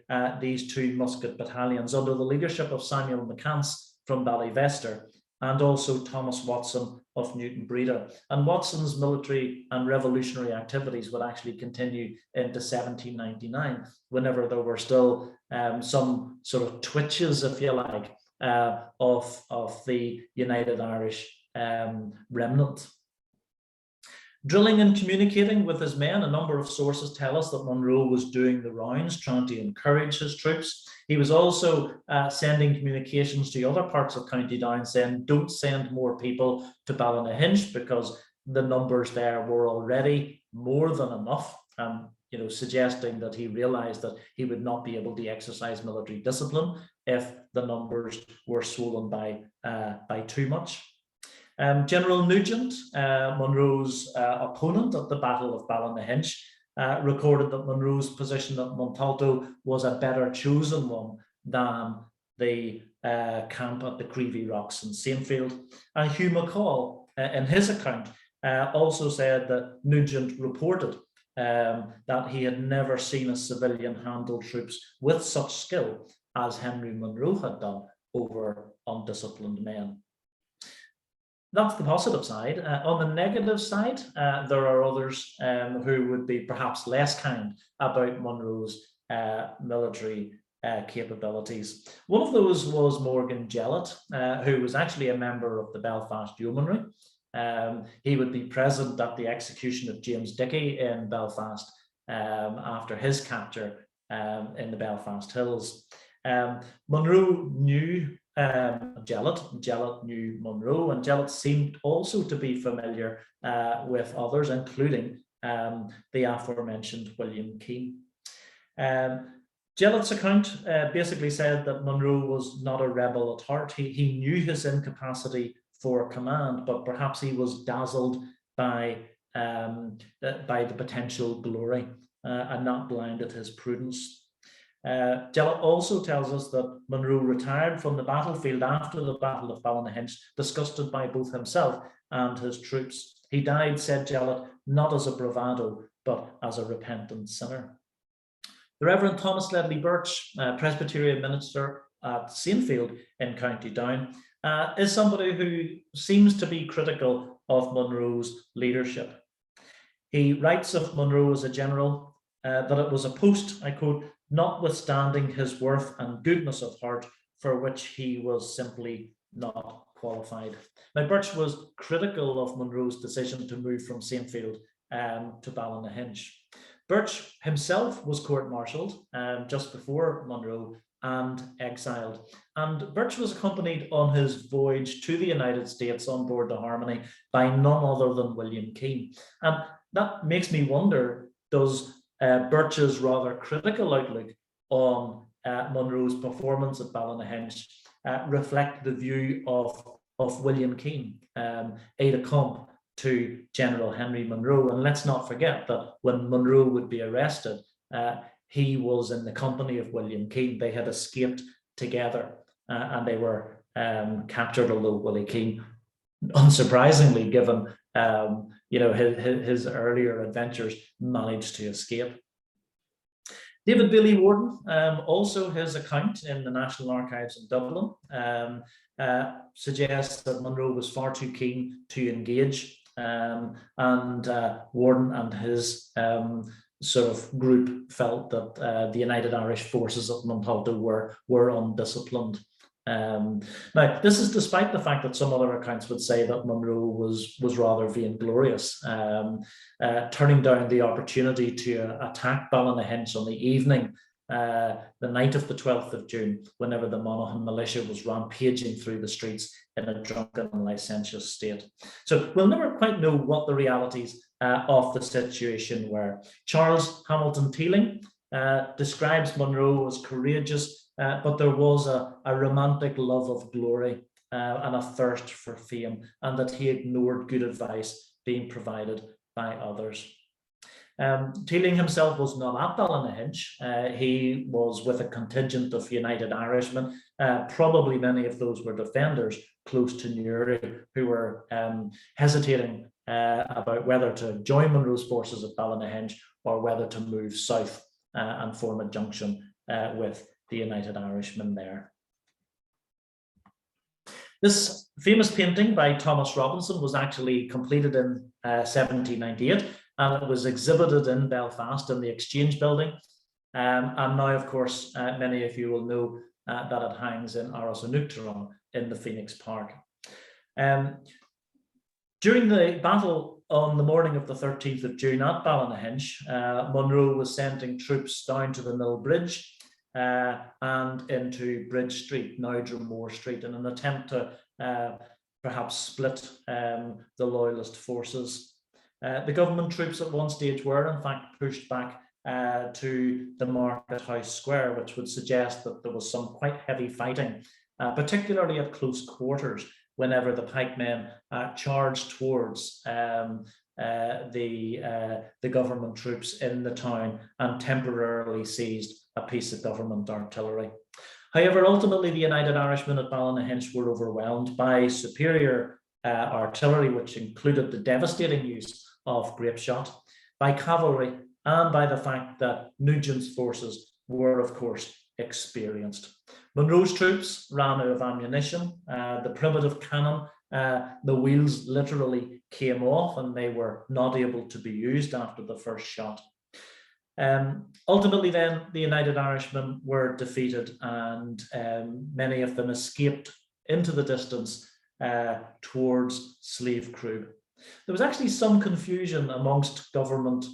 these 2 musket battalions under the leadership of Samuel McCance from Ballyvester and also Thomas Watson of Newton Breda. And Watson's military and revolutionary activities would actually continue into 1799, whenever there were still some sort of twitches, if you like, of the United Irish remnant. Drilling and communicating with his men, a number of sources tell us that Monroe was doing the rounds, trying to encourage his troops. He was also sending communications to other parts of County Down saying, don't send more people to Ballynahinch because the numbers there were already more than enough. suggesting that he realized that he would not be able to exercise military discipline if the numbers were swollen by too much. General Nugent, Monroe's opponent at the Battle of Ballynahinch, recorded that Monroe's position at Montalto was a better chosen one than the camp at the Creevy Rocks in Saintfield. And Hugh McCall, in his account, also said that Nugent reported that he had never seen a civilian handle troops with such skill as Henry Monroe had done over undisciplined men. That's the positive side. On the negative side, there are others who would be perhaps less kind about Monroe's military capabilities. One of those was Morgan Jellett, who was actually a member of the Belfast Yeomanry. He would be present at the execution of James Dickey in Belfast after his capture in the Belfast Hills. Monroe knew Jellett knew Monroe, and Jellett seemed also to be familiar with others, including the aforementioned William Keane. Jellett's account basically said that Monroe was not a rebel at heart. He knew his incapacity for command, but perhaps he was dazzled by the potential glory and not blinded his prudence. Jellett also tells us that Monroe retired from the battlefield after the Battle of Ballynahinch, disgusted by both himself and his troops. He died, said Jellett, not as a bravado, but as a repentant sinner. The Reverend Thomas Ledley Birch, Presbyterian minister at Saintfield in County Down, is somebody who seems to be critical of Monroe's leadership. He writes of Monroe as a general that it was a post, I quote, notwithstanding his worth and goodness of heart, for which he was simply not qualified. Now, Birch was critical of Monroe's decision to move from Saintfield to Ballynahinch. Birch himself was court-martialed just before Monroe and exiled. And Birch was accompanied on his voyage to the United States on board the Harmony by none other than William Keane. And that makes me wonder, does Birch's rather critical outlook on Monroe's performance at Ballynahinch reflect the view of William Keane, aide-de-camp to General Henry Monroe? And let's not forget that when Monroe would be arrested, he was in the company of William Keane. They had escaped together and they were captured, although Willie Keane, unsurprisingly given his earlier adventures, managed to escape. David Bailey Warden, also his account in the National Archives in Dublin, suggests that Monroe was far too keen to engage, and Warden and his sort of group felt that the United Irish Forces at Montalto were undisciplined. Now, this is despite the fact that some other accounts would say that Monroe was rather vainglorious, turning down the opportunity to attack Ballynahinch on the evening, the night of the 12th of June, whenever the Monaghan militia was rampaging through the streets in a drunken and licentious state. So we'll never quite know what the realities of the situation were. Charles Hamilton Teeling describes Monroe as courageous, but there was a romantic love of glory and a thirst for fame, and that he ignored good advice being provided by others. Teeling himself was not at Ballynahinch. He was with a contingent of United Irishmen. Probably many of those were defenders close to Newry, who were hesitating about whether to join Monroe's forces at Ballynahinch or whether to move south and form a junction with the United Irishmen there. This famous painting by Thomas Robinson was actually completed in 1798, and it was exhibited in Belfast in the Exchange Building. And now, of course, many of you will know that it hangs in Áras an Uachtaráin in the Phoenix Park. During the battle on the morning of the 13th of June at Ballynahinch, Monroe was sending troops down to the Mill Bridge and into Bridge Street, now Dromore Street, in an attempt to perhaps split the loyalist forces. The government troops at one stage were in fact pushed back to the Market House Square, which would suggest that there was some quite heavy fighting, particularly at close quarters, whenever the pikemen charged towards the government troops in the town and temporarily seized a piece of government artillery. However, ultimately, the United Irishmen at Ballynahinch were overwhelmed by superior artillery, which included the devastating use of grape shot, by cavalry, and by the fact that Nugent's forces were, of course, experienced. Monroe's troops ran out of ammunition. The primitive cannon, the wheels literally came off, and they were not able to be used after the first shot. Ultimately, then, the United Irishmen were defeated, and many of them escaped into the distance towards Slave Crew. There was actually some confusion amongst government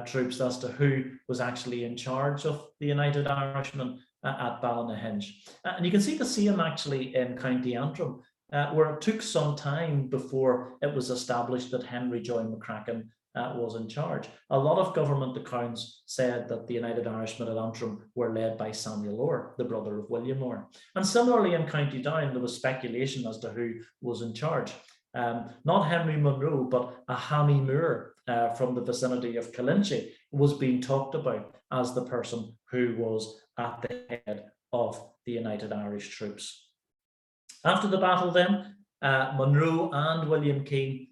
troops as to who was actually in charge of the United Irishmen at Ballynahinch. And you can see the same actually in County Antrim, where it took some time before it was established that Henry Joy McCracken was in charge. A lot of government accounts said that the United Irishmen at Antrim were led by Samuel Orr, the brother of William Orr. And similarly in County Down, there was speculation as to who was in charge. Not Henry Monroe, but a Hammy Moore from the vicinity of Killinchy was being talked about as the person who was at the head of the United Irish troops. After the battle then, Monroe and William Keane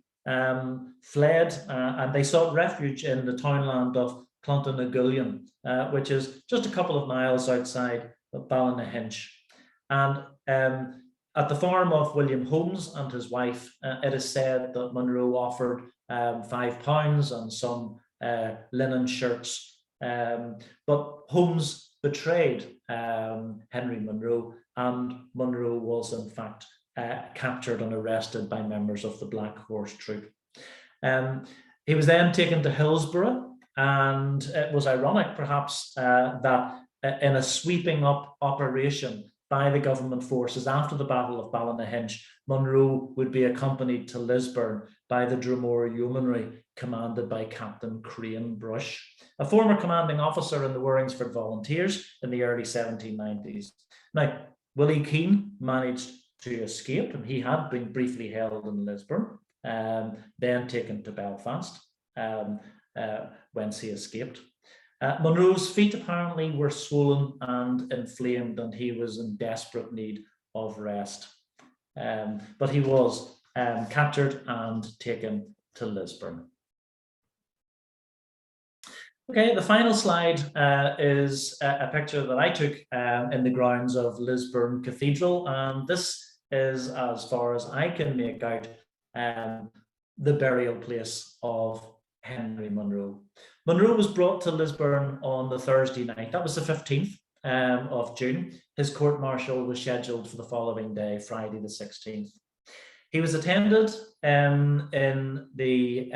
fled and they sought refuge in the townland of Clontanagullion, which is just a couple of miles outside of Ballynahinch. And at the farm of William Holmes and his wife, it is said that Monroe offered £5 and some linen shirts, but Holmes betrayed Henry Monroe, and Monroe was in fact captured and arrested by members of the Black Horse Troop. He was then taken to Hillsborough, and it was ironic perhaps that in a sweeping up operation by the government forces after the Battle of Ballynahinch, Monroe would be accompanied to Lisburn by the Dromore Yeomanry, commanded by Captain Crane Brush, a former commanding officer in the Warringsford Volunteers in the early 1790s. Now, Willie Keane managed to escape, and he had been briefly held in Lisburn, then taken to Belfast, whence he escaped. Monroe's feet apparently were swollen and inflamed, and he was in desperate need of rest. But he was captured and taken to Lisburn. Okay, the final slide is a picture that I took in the grounds of Lisburn Cathedral, and this is, as far as I can make out, the burial place of Henry Monroe. Monroe was brought to Lisburn on the Thursday night. That was the 15th of June. His court-martial was scheduled for the following day, Friday the 16th. He was attended in the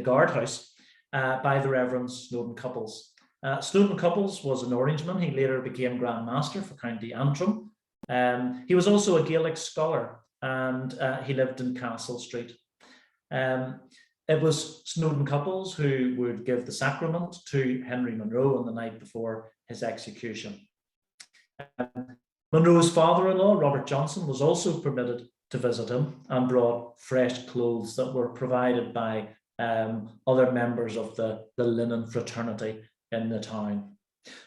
guardhouse by the Reverend Snowden Couples. Snowden Couples was an Orangeman. He later became Grand Master for County Antrim. He was also a Gaelic scholar, and he lived in Castle Street. It was Snowden Couples who would give the sacrament to Henry Monroe on the night before his execution. Monroe's father-in-law, Robert Johnson, was also permitted to visit him and brought fresh clothes that were provided by other members of the linen fraternity in the town.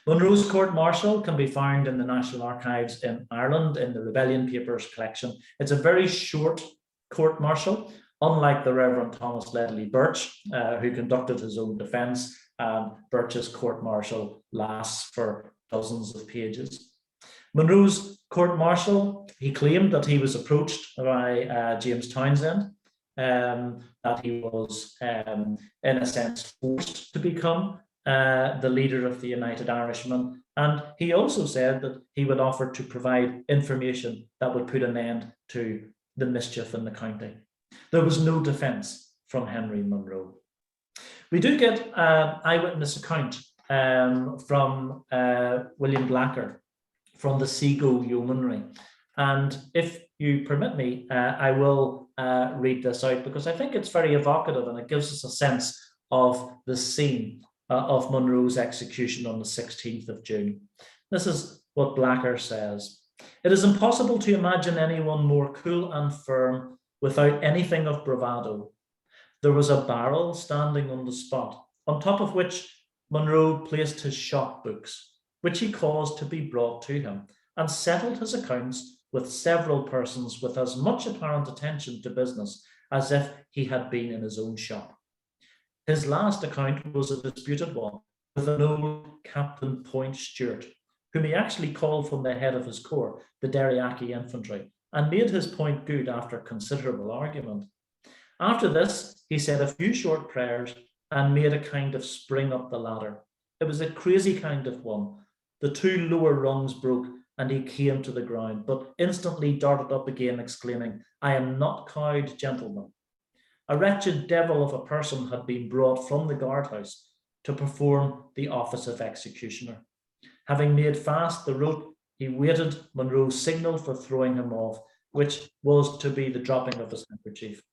Monroe's court-martial can be found in the National Archives in Ireland in the Rebellion Papers collection. It's a very short court-martial, unlike the Reverend Thomas Ledley Birch, who conducted his own defence. Birch's court-martial lasts for dozens of pages. Monroe's court-martial, he claimed that he was approached by James Townsend, that he was, in a sense, forced to become the leader of the United Irishmen. And he also said that he would offer to provide information that would put an end to the mischief in the county. There was no defence from Henry Monroe. We do get an eyewitness account from William Blacker from the Seago Yeomanry. And if you permit me, I will read this out because I think it's very evocative and it gives us a sense of the scene of Monroe's execution on the 16th of June. This is what Blacker says. It is impossible to imagine anyone more cool and firm without anything of bravado. There was a barrel standing on the spot, on top of which Monroe placed his shop books, which he caused to be brought to him, and settled his accounts with several persons with as much apparent attention to business as if he had been in his own shop. His last account was a disputed one with an old Captain Point Stewart, whom he actually called from the head of his corps, the Derryachy Infantry, and made his point good after considerable argument. After this, he said a few short prayers and made a kind of spring up the ladder. It was a crazy kind of one. The two lower rungs broke and he came to the ground, but instantly darted up again, exclaiming, "I am not cowed, gentlemen." A wretched devil of a person had been brought from the guardhouse to perform the office of executioner. Having made fast the rope, he waited Monroe's signal for throwing him off, which was to be the dropping of his handkerchief.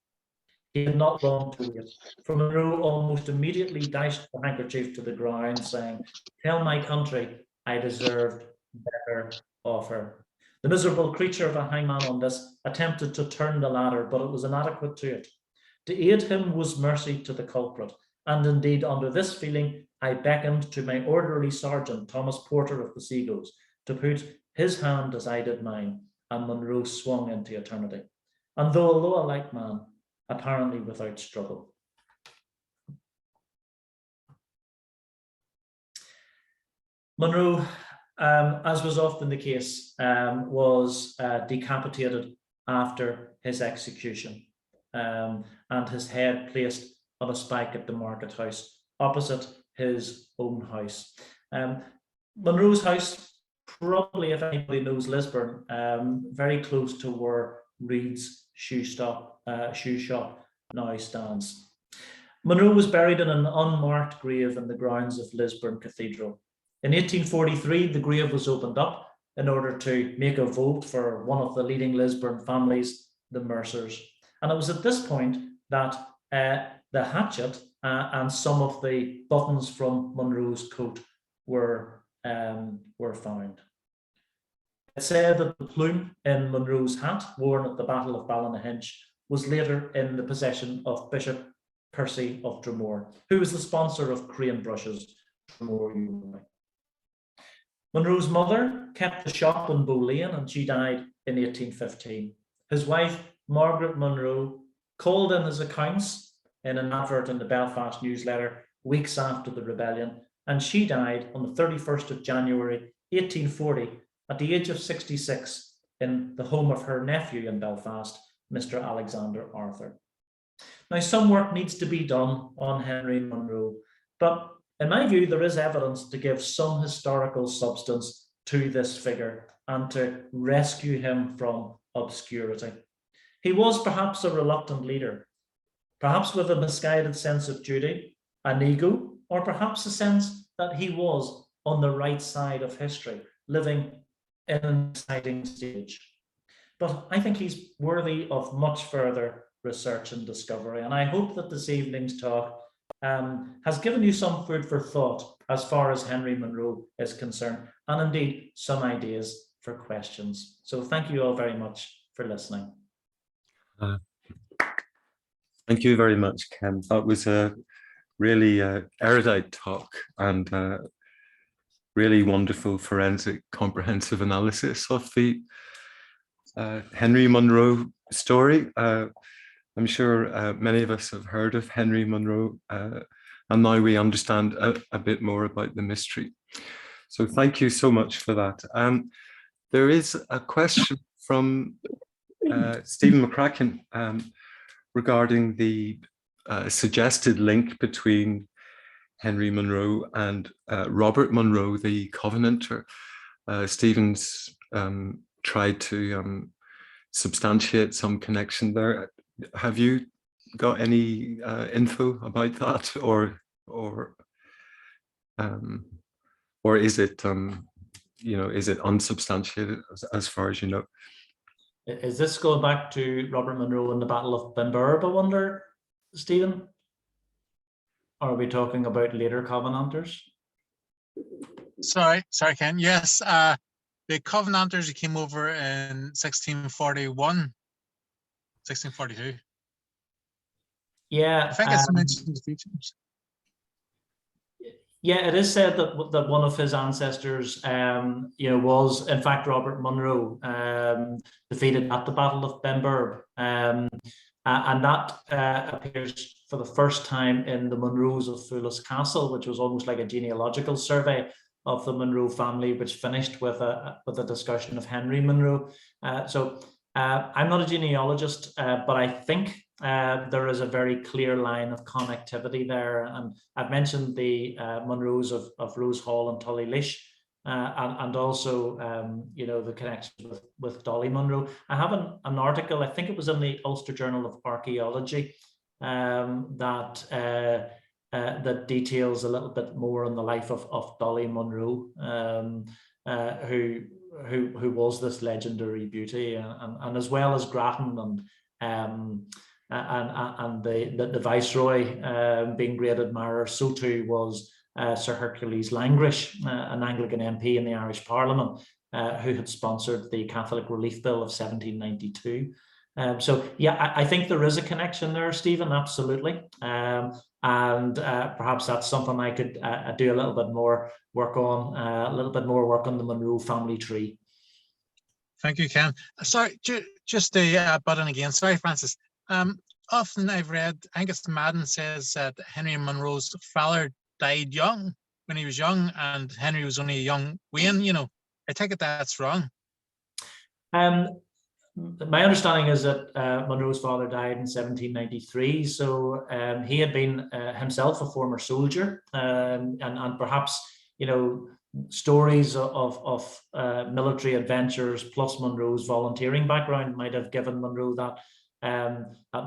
He had not long to wait, for Monroe almost immediately dashed the handkerchief to the ground, saying, "Tell my country I deserved better of her." The miserable creature of a hangman on this attempted to turn the ladder, but it was inadequate to it. To aid him was mercy to the culprit, and indeed under this feeling I beckoned to my orderly sergeant, Thomas Porter of the Seagulls, to put his hand as I did mine, and Monroe swung into eternity. And although a light man, apparently without struggle. Monroe, as was often the case, was decapitated after his execution, and his head placed on a spike at the market house opposite his own house. Monroe's house, probably if anybody knows Lisburn, very close to where Reed's shoe shop now stands. Monroe was buried in an unmarked grave in the grounds of Lisburn Cathedral. In 1843, the grave was opened up in order to make a vote for one of the leading Lisburn families, the Mercers. And it was at this point that the hatchet and some of the buttons from Monroe's coat were found. It said that the plume in Monroe's hat, worn at the Battle of Ballynahinch, was later in the possession of Bishop Percy of Dromore, who was the sponsor of crane brushes. Monroe's mother kept a shop in Bow Lane, and she died in 1815. His wife, Margaret Monroe, called in his accounts in an advert in the Belfast newsletter weeks after the rebellion, and she died on the 31st of January 1840 at the age of 66 in the home of her nephew in Belfast, Mr. Alexander Arthur. Now, some work needs to be done on Henry Monroe, but in my view, there is evidence to give some historical substance to this figure and to rescue him from obscurity. He was perhaps a reluctant leader, perhaps with a misguided sense of duty, an ego, or perhaps a sense that he was on the right side of history, living in an exciting stage. But I think he's worthy of much further research and discovery, and I hope that this evening's talk has given you some food for thought as far as Henry Monroe is concerned, and indeed some ideas for questions. So thank you all very much for listening. Thank you very much, Ken. That was a really erudite talk and really wonderful forensic comprehensive analysis of the Henry Monroe story. I'm sure many of us have heard of Henry Monroe, and now we understand a bit more about the mystery. So thank you so much for that. There is a question from Stephen McCracken regarding the suggested link between Henry Monroe and Robert Monroe, the Covenanter. Stephen's tried to substantiate some connection there. Have you got any info about that, or is it is it unsubstantiated as far as you know? Is this going back to Robert Monroe and the Battle of Benburb, I wonder, Stephen? are we talking about later Covenanters? Sorry, Ken. Yes, the Covenanters came over in 1641, 1642. Yeah, I think it's mentioned in the features. yeah, it is said that one of his ancestors, was in fact Robert Monroe, defeated at the Battle of Benburb, and that appears for the first time in the Monroes of Foulis Castle, which was almost like a genealogical survey of the Monroe family, which finished with a discussion of Henry Monroe. I'm not a genealogist, but I think there is a very clear line of connectivity there. And I've mentioned the Monroes of Rose Hall and Tullyleash, and also, the connection with Dolly Monroe. I have an article, I think it was in the Ulster Journal of Archaeology, that details a little bit more on the life of Dolly Monroe, who was this legendary beauty, and as well as Grattan and the Viceroy being great admirer, so too was Sir Hercules Langrish, an Anglican MP in the Irish Parliament, who had sponsored the Catholic Relief Bill of 1792. I think there is a connection there, Stephen, absolutely. And perhaps that's something I could do a little bit more work on, the Monroe family tree. Thank you, Ken. Sorry, just the button again. Sorry, Francis. Often I've read, I think it's Madden says that Henry Monroe's father died young, when he was young, and Henry was only a young Wayne. I take it that's wrong. My understanding is that Monroe's father died in 1793, so he had been himself a former soldier, and perhaps stories of military adventures plus Monroe's volunteering background might have given Monroe that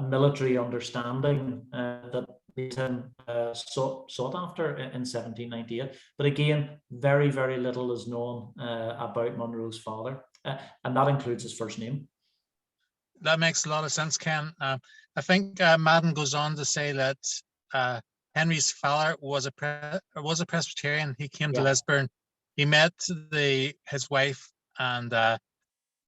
military understanding that made him sought after in 1798. But again, very, very little is known about Monroe's father, and that includes his first name. That makes a lot of sense, Ken. I think Madden goes on to say that Henry's father was a Presbyterian. He came to Lisburn. He met his wife, and the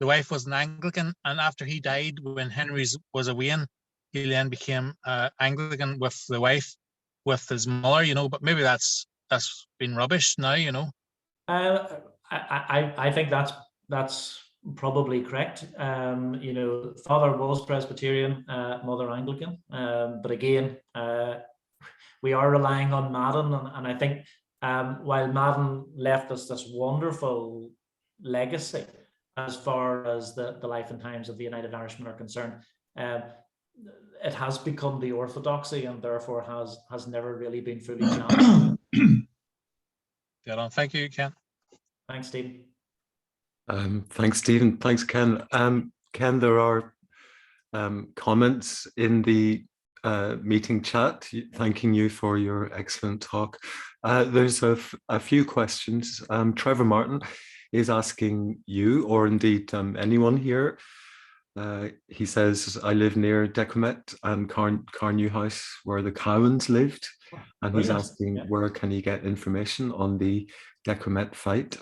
wife was an Anglican. And after he died, when Henry was a Wayne, he then became Anglican with the wife, with his mother. But maybe that's been rubbish now. I think that's probably correct. Father was Presbyterian, mother Anglican, but again, we are relying on Madden, and I think while Madden left us this wonderful legacy as far as the life and times of the United Irishmen are concerned, it has become the orthodoxy and therefore has never really been fully challenged. Get on. Thank you, Ken. Thanks, Stephen. Thanks, Stephen. Thanks, Ken. Ken, there are comments in the meeting chat thanking you for your excellent talk. There's a few questions. Trevor Martin is asking you, or indeed anyone here. He says, I live near Decomet and Carnew House, where the Cowans lived. And he's asking, where can he get information on the Decomet fight?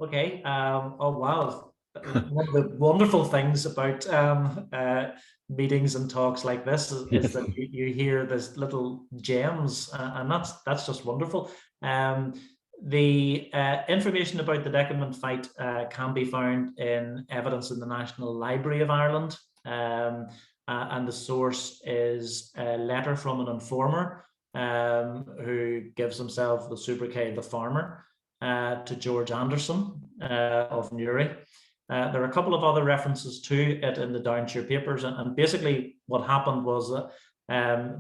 Okay. Oh, wow. One of the wonderful things about meetings and talks like this is that you hear these little gems, and that's just wonderful. The information about the Decomet fight can be found in evidence in the National Library of Ireland, and the source is a letter from an informer who gives himself the sobriquet the Farmer, to George Anderson of Newry. There are a couple of other references to it in the Downshire papers, and basically what happened was that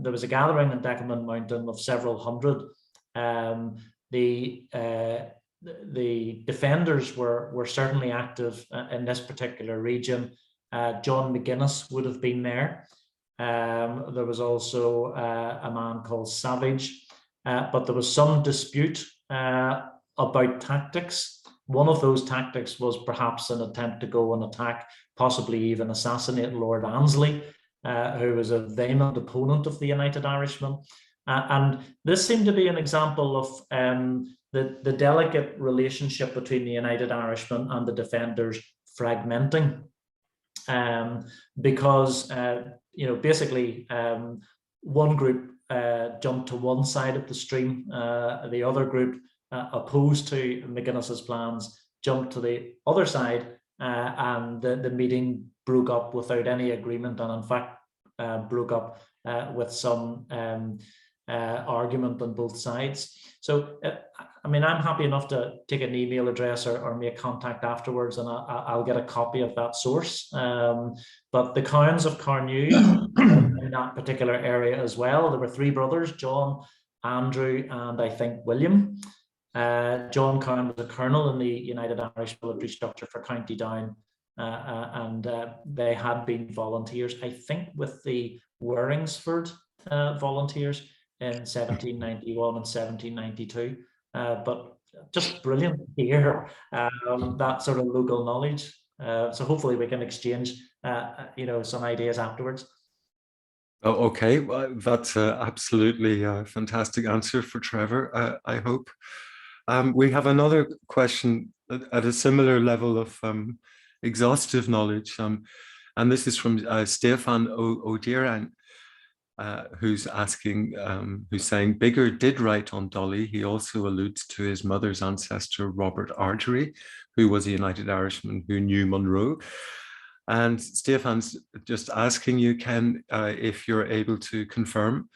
there was a gathering in Decomet Mountain of several hundred. The defenders were certainly active in this particular region. John McGuinness would have been there. There was also a man called Savage, but there was some dispute about tactics. One of those tactics was perhaps an attempt to go and attack, possibly even assassinate Lord Annesley, who was a vehement opponent of the United Irishmen. And this seemed to be an example of the delicate relationship between the United Irishmen and the defenders fragmenting, because basically one group jumped to one side of the stream, the other group opposed to McGuinness's plans jumped to the other side, and the meeting broke up without any agreement, and in fact broke up with some argument on both sides. So, I mean, I'm happy enough to take an email address or make contact afterwards, and I'll get a copy of that source. But the Cowans of Carnew in that particular area as well, there were three brothers, John, Andrew, and I think William. John Cowan was a colonel in the United Irish military structure for County Down, and they had been volunteers, I think, with the Waringsford volunteers in 1791 and 1792. But just brilliant to hear that sort of local knowledge. So hopefully we can exchange, some ideas afterwards. Oh, okay, well, that's absolutely a fantastic answer for Trevor, I hope. We have another question at a similar level of exhaustive knowledge, and this is from Stefan O'Dearang, who's asking, who's saying, Biggar did write on Dolly. He also alludes to his mother's ancestor, Robert Argery, who was a United Irishman who knew Monroe. And Stefan's just asking you, Ken, if you're able to confirm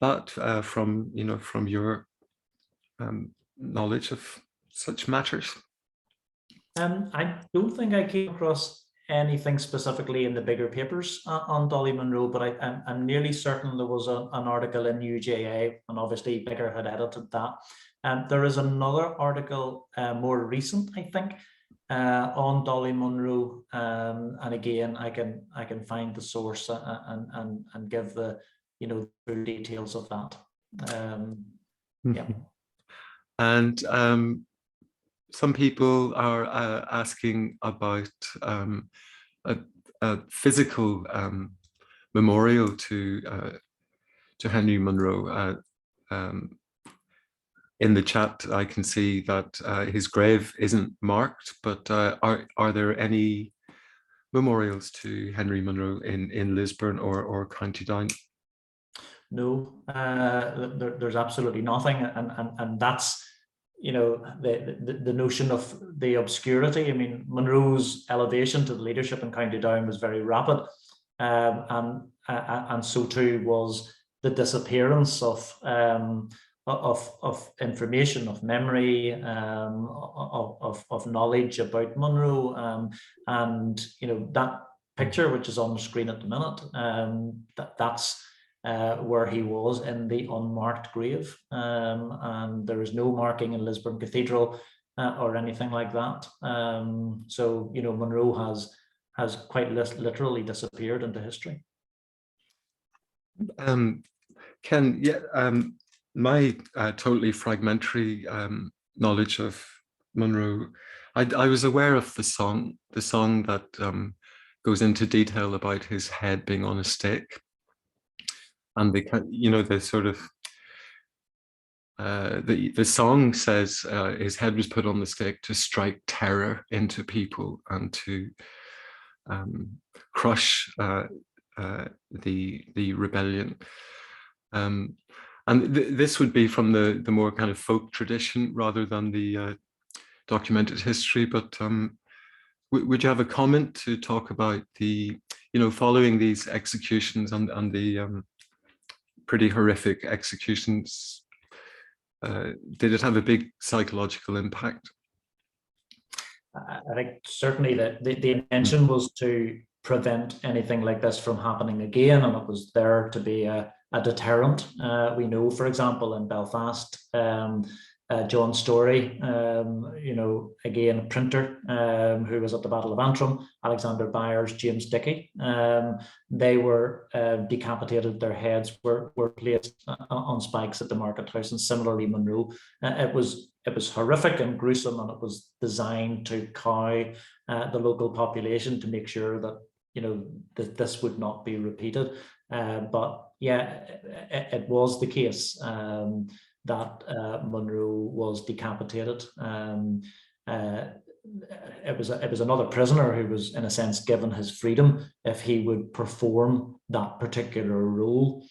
that from your knowledge of such matters. I don't think I came across anything specifically in the bigger papers on Dolly Monroe, but I'm nearly certain there was an article in UJA, and obviously Biggar had edited that. There is another article more recent, I think, on Dolly Monroe, and again I can find the source and give the full details of that. Yeah. And some people are asking about a physical memorial to Henry Monroe. In the chat, I can see that his grave isn't marked, but are there any memorials to Henry Monroe in Lisburn or County Down? No, there's absolutely nothing, and that's the notion of the obscurity. I mean, Monroe's elevation to the leadership in County Down was very rapid, and so too was the disappearance of information, of memory, of knowledge about Monroe, and that picture which is on the screen at the minute, that's where he was, in the unmarked grave, and there is no marking in Lisburn Cathedral or anything like that. So Monroe has quite literally disappeared into history. Ken, yeah, my totally fragmentary knowledge of Monroe, I was aware of the song that goes into detail about his head being on a stake. And the sort of the song says his head was put on the stake to strike terror into people and to crush the rebellion. And this would be from the more kind of folk tradition rather than the documented history. But would you have a comment to talk about the following these executions and the pretty horrific executions, did it have a big psychological impact? I think certainly that the intention was to prevent anything like this from happening again, and it was there to be a deterrent. We know, for example, in Belfast, John Story, again, a printer who was at the Battle of Antrim, Alexander Byers, James Dickey, they were decapitated, their heads were placed on spikes at the market house, and similarly Monroe. It was horrific and gruesome, and it was designed to cow the local population to make sure that that this would not be repeated. But yeah, it was the case that Monroe was decapitated. It was another prisoner who was, in a sense, given his freedom if he would perform that particular role.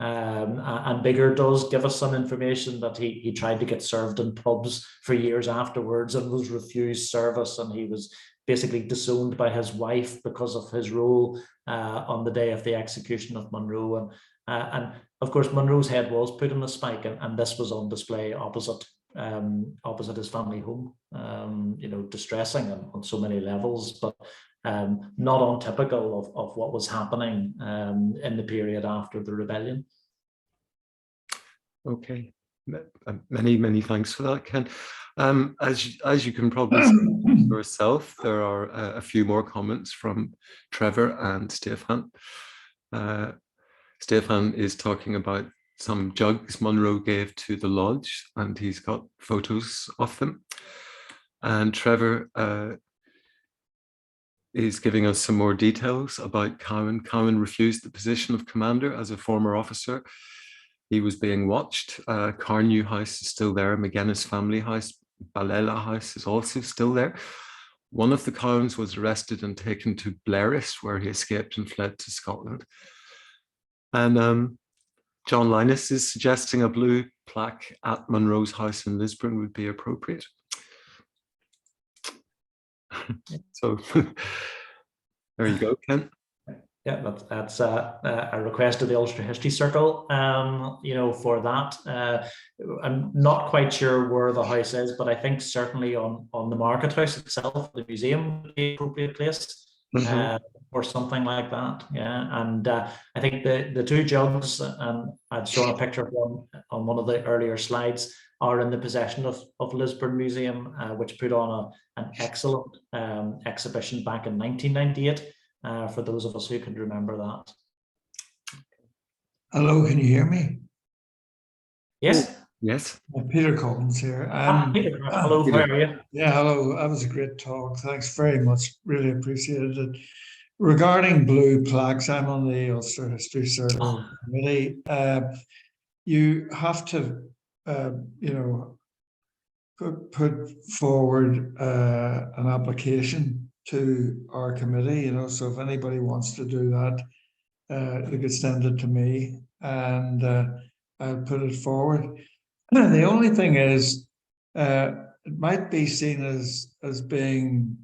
And Bigger does give us some information that he tried to get served in pubs for years afterwards and was refused service, and he was basically disowned by his wife because of his role on the day of the execution of Monroe. And of course, Monroe's head was put on a spike, and this was on display opposite his family home. Distressing on so many levels, but not untypical of what was happening in the period after the rebellion. Okay, many thanks for that, Ken. As you can probably see yourself, there are a few more comments from Trevor and Stefan. Stefan is talking about some jugs Monroe gave to the lodge, and he's got photos of them. And Trevor is giving us some more details about Cowan. Cowan refused the position of commander as a former officer. He was being watched. Carnew House is still there. McGuinness family house, Ballela House is also still there. One of the Cowans was arrested and taken to Blaris, where he escaped and fled to Scotland. And John Linus is suggesting a blue plaque at Monroe's house in Lisburn would be appropriate. So there you go, Ken. Yeah, that's a request of the Ulster History Circle, for that. I'm not quite sure where the house is, but I think certainly on the Market House itself, the museum would be an appropriate place. Or something like that, yeah. And I think the two jugs, and I'd shown a picture of one on one of the earlier slides, are in the possession of Lisburn Museum, which put on an excellent exhibition back in 1998, for those of us who can remember that. Hello, can you hear me? Yes. Yes. Peter Collins here. Peter, hello, how are you? Yeah, hello. That was a great talk. Thanks very much. Really appreciated it. Regarding blue plaques, I'm on the Ulster History Circle committee. You have to, put forward an application to our committee. So if anybody wants to do that, they could send it to me, and I'll put it forward. The only thing is, it might be seen as being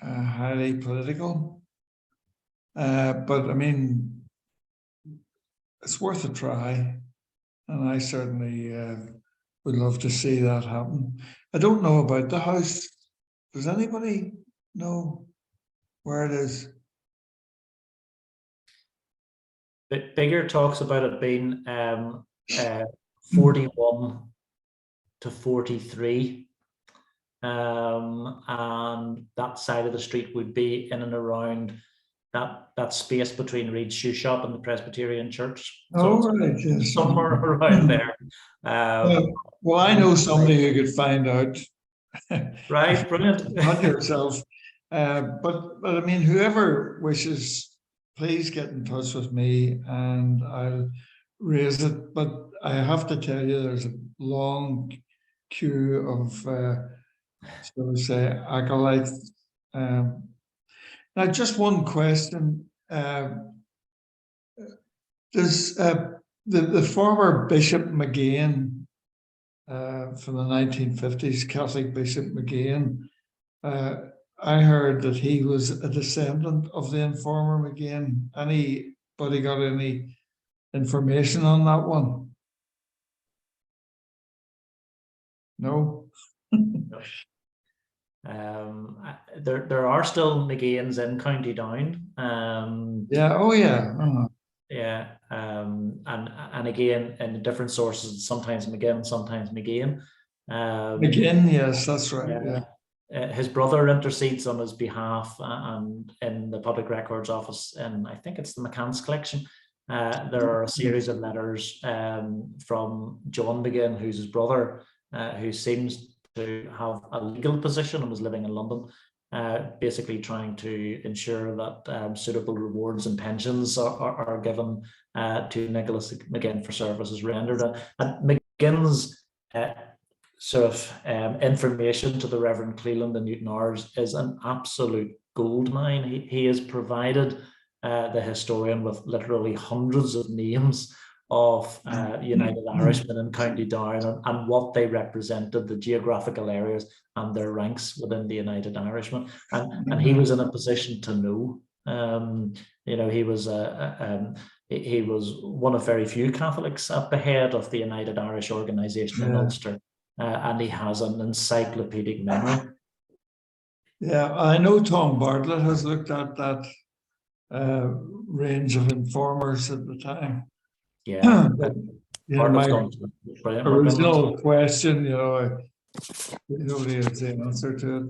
highly political, but I mean, it's worth a try, and I certainly would love to see that happen. I don't know about the house. Does anybody know where it is? Bigger talks about it being 41 to 43, and that side of the street would be in and around that space between Reed's Shoe Shop and the Presbyterian Church. So right, yes. Somewhere around there. Well, I know somebody who could find out. Right, brilliant. Not yourself, but I mean, whoever wishes, please get in touch with me and I'll raise it. But I have to tell you, there's a long queue of, shall we say, acolytes. Now, just one question: does the former Bishop McGahan from the 1950s, Catholic Bishop McGahan, I heard that he was a descendant of the informer McGahan. Anybody got any information on that one? No. There are still McGahans in County Down. Yeah. Oh, yeah. Yeah. And again, in different sources, sometimes McGinn, sometimes McGahan. McGinn, yes, that's right. Yeah. His brother intercedes on his behalf, and in the Public Records Office, and I think it's the McCann's collection. There are a series of letters from John McGinn, who's his brother, who seems to have a legal position and was living in London, basically trying to ensure that suitable rewards and pensions are given to Nicholas McGinn for services rendered. And McGinn's sort of information to the Reverend Cleland and Newton Ours is an absolute gold mine. He has provided the historian with literally hundreds of names of United Irishmen in County Down and what they represented, the geographical areas and their ranks within the United Irishmen. And he was in a position to know. You know, he was one of very few Catholics at the head of the United Irish Organisation in Ulster, and he has an encyclopedic memory. Yeah, I know Tom Bartlett has looked at that range of informers at the time. Yeah, But, you know, my original question, you know, nobody has the answer to it.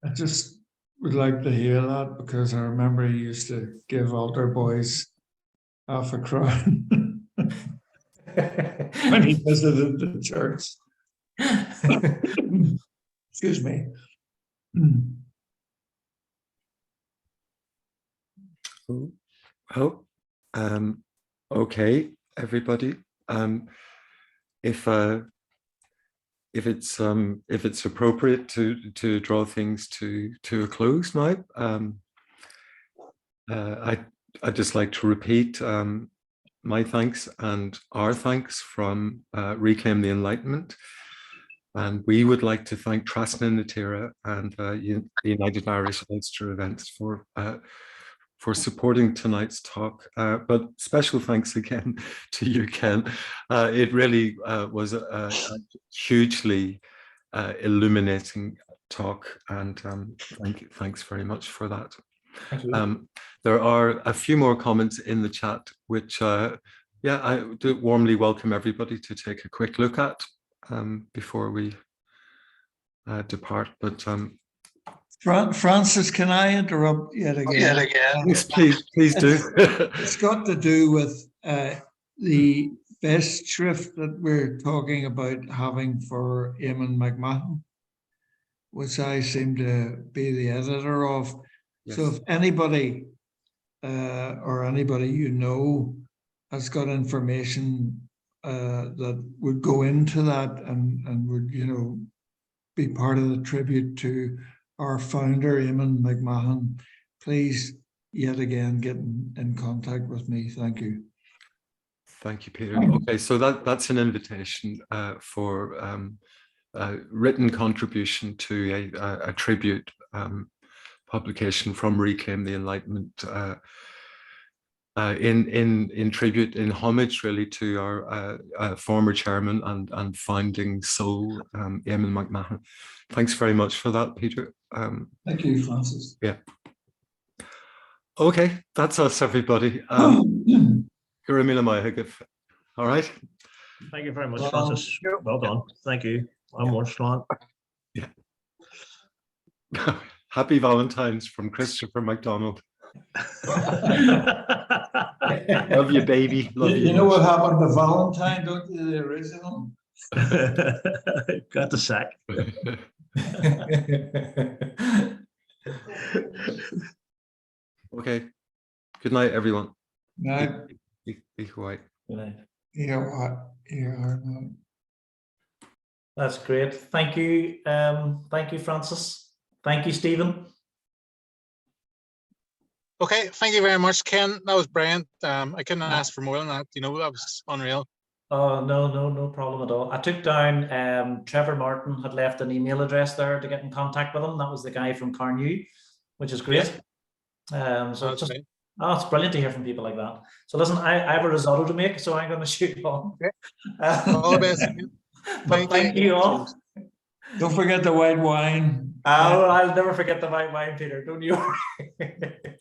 I just would like to hear that because I remember he used to give altar boys half a crown when he visited the church. Excuse me. Oh, okay, everybody. If it's appropriate to draw things to a close now, I'd just like to repeat my thanks and our thanks from Reclaim the Enlightenment. And we would like to thank Trasna Natira and the United Irish Ulster Events for supporting tonight's talk. But special thanks again to you, Ken. It really was a hugely illuminating talk, and thanks very much for that. Thank you. There are a few more comments in the chat, which I do warmly welcome everybody to take a quick look at before we depart. But Francis, can I interrupt yet again? Yes, please do. It's got to do with the best shrift that we're talking about having for Eamon McMahon, which I seem to be the editor of. Yes. So if anybody or anybody you know has got information that would go into that and would, you know, be part of the tribute to our founder, Eamon McMahon, please yet again get in contact with me. Thank you. Thank you, Peter. Okay, so that's an invitation for written contribution to a tribute publication from Reclaim the Enlightenment in tribute, in homage really to our former chairman and founding soul, Eamon McMahon. Thanks very much for that, Peter. Thank you, Francis. Yeah. Okay, that's us, everybody. All right. Thank you very much, Francis. Well done. Thank you. I'm one slán. Yeah. Happy Valentine's from Christopher MacDonald. Love you, baby. Love you. You know what happened to Valentine, don't you? The original. Got the sack. Okay. Good night, everyone. Night. Be quiet. Good night. Yeah. That's great. Thank you. Thank you, Francis. Thank you, Stephen. Okay, thank you very much, Ken. That was brilliant. I couldn't ask for more than that. You know, that was unreal. Oh, no problem at all. I took down Trevor Martin had left an email address there to get in contact with him. That was the guy from Carnew, which is great. So it's just, it's brilliant to hear from people like that. So listen, I have a risotto to make, so I'm going to shoot on. Okay. All the best. Thank you all. Don't forget the white wine. I'll never forget the white wine, Peter. Don't you worry.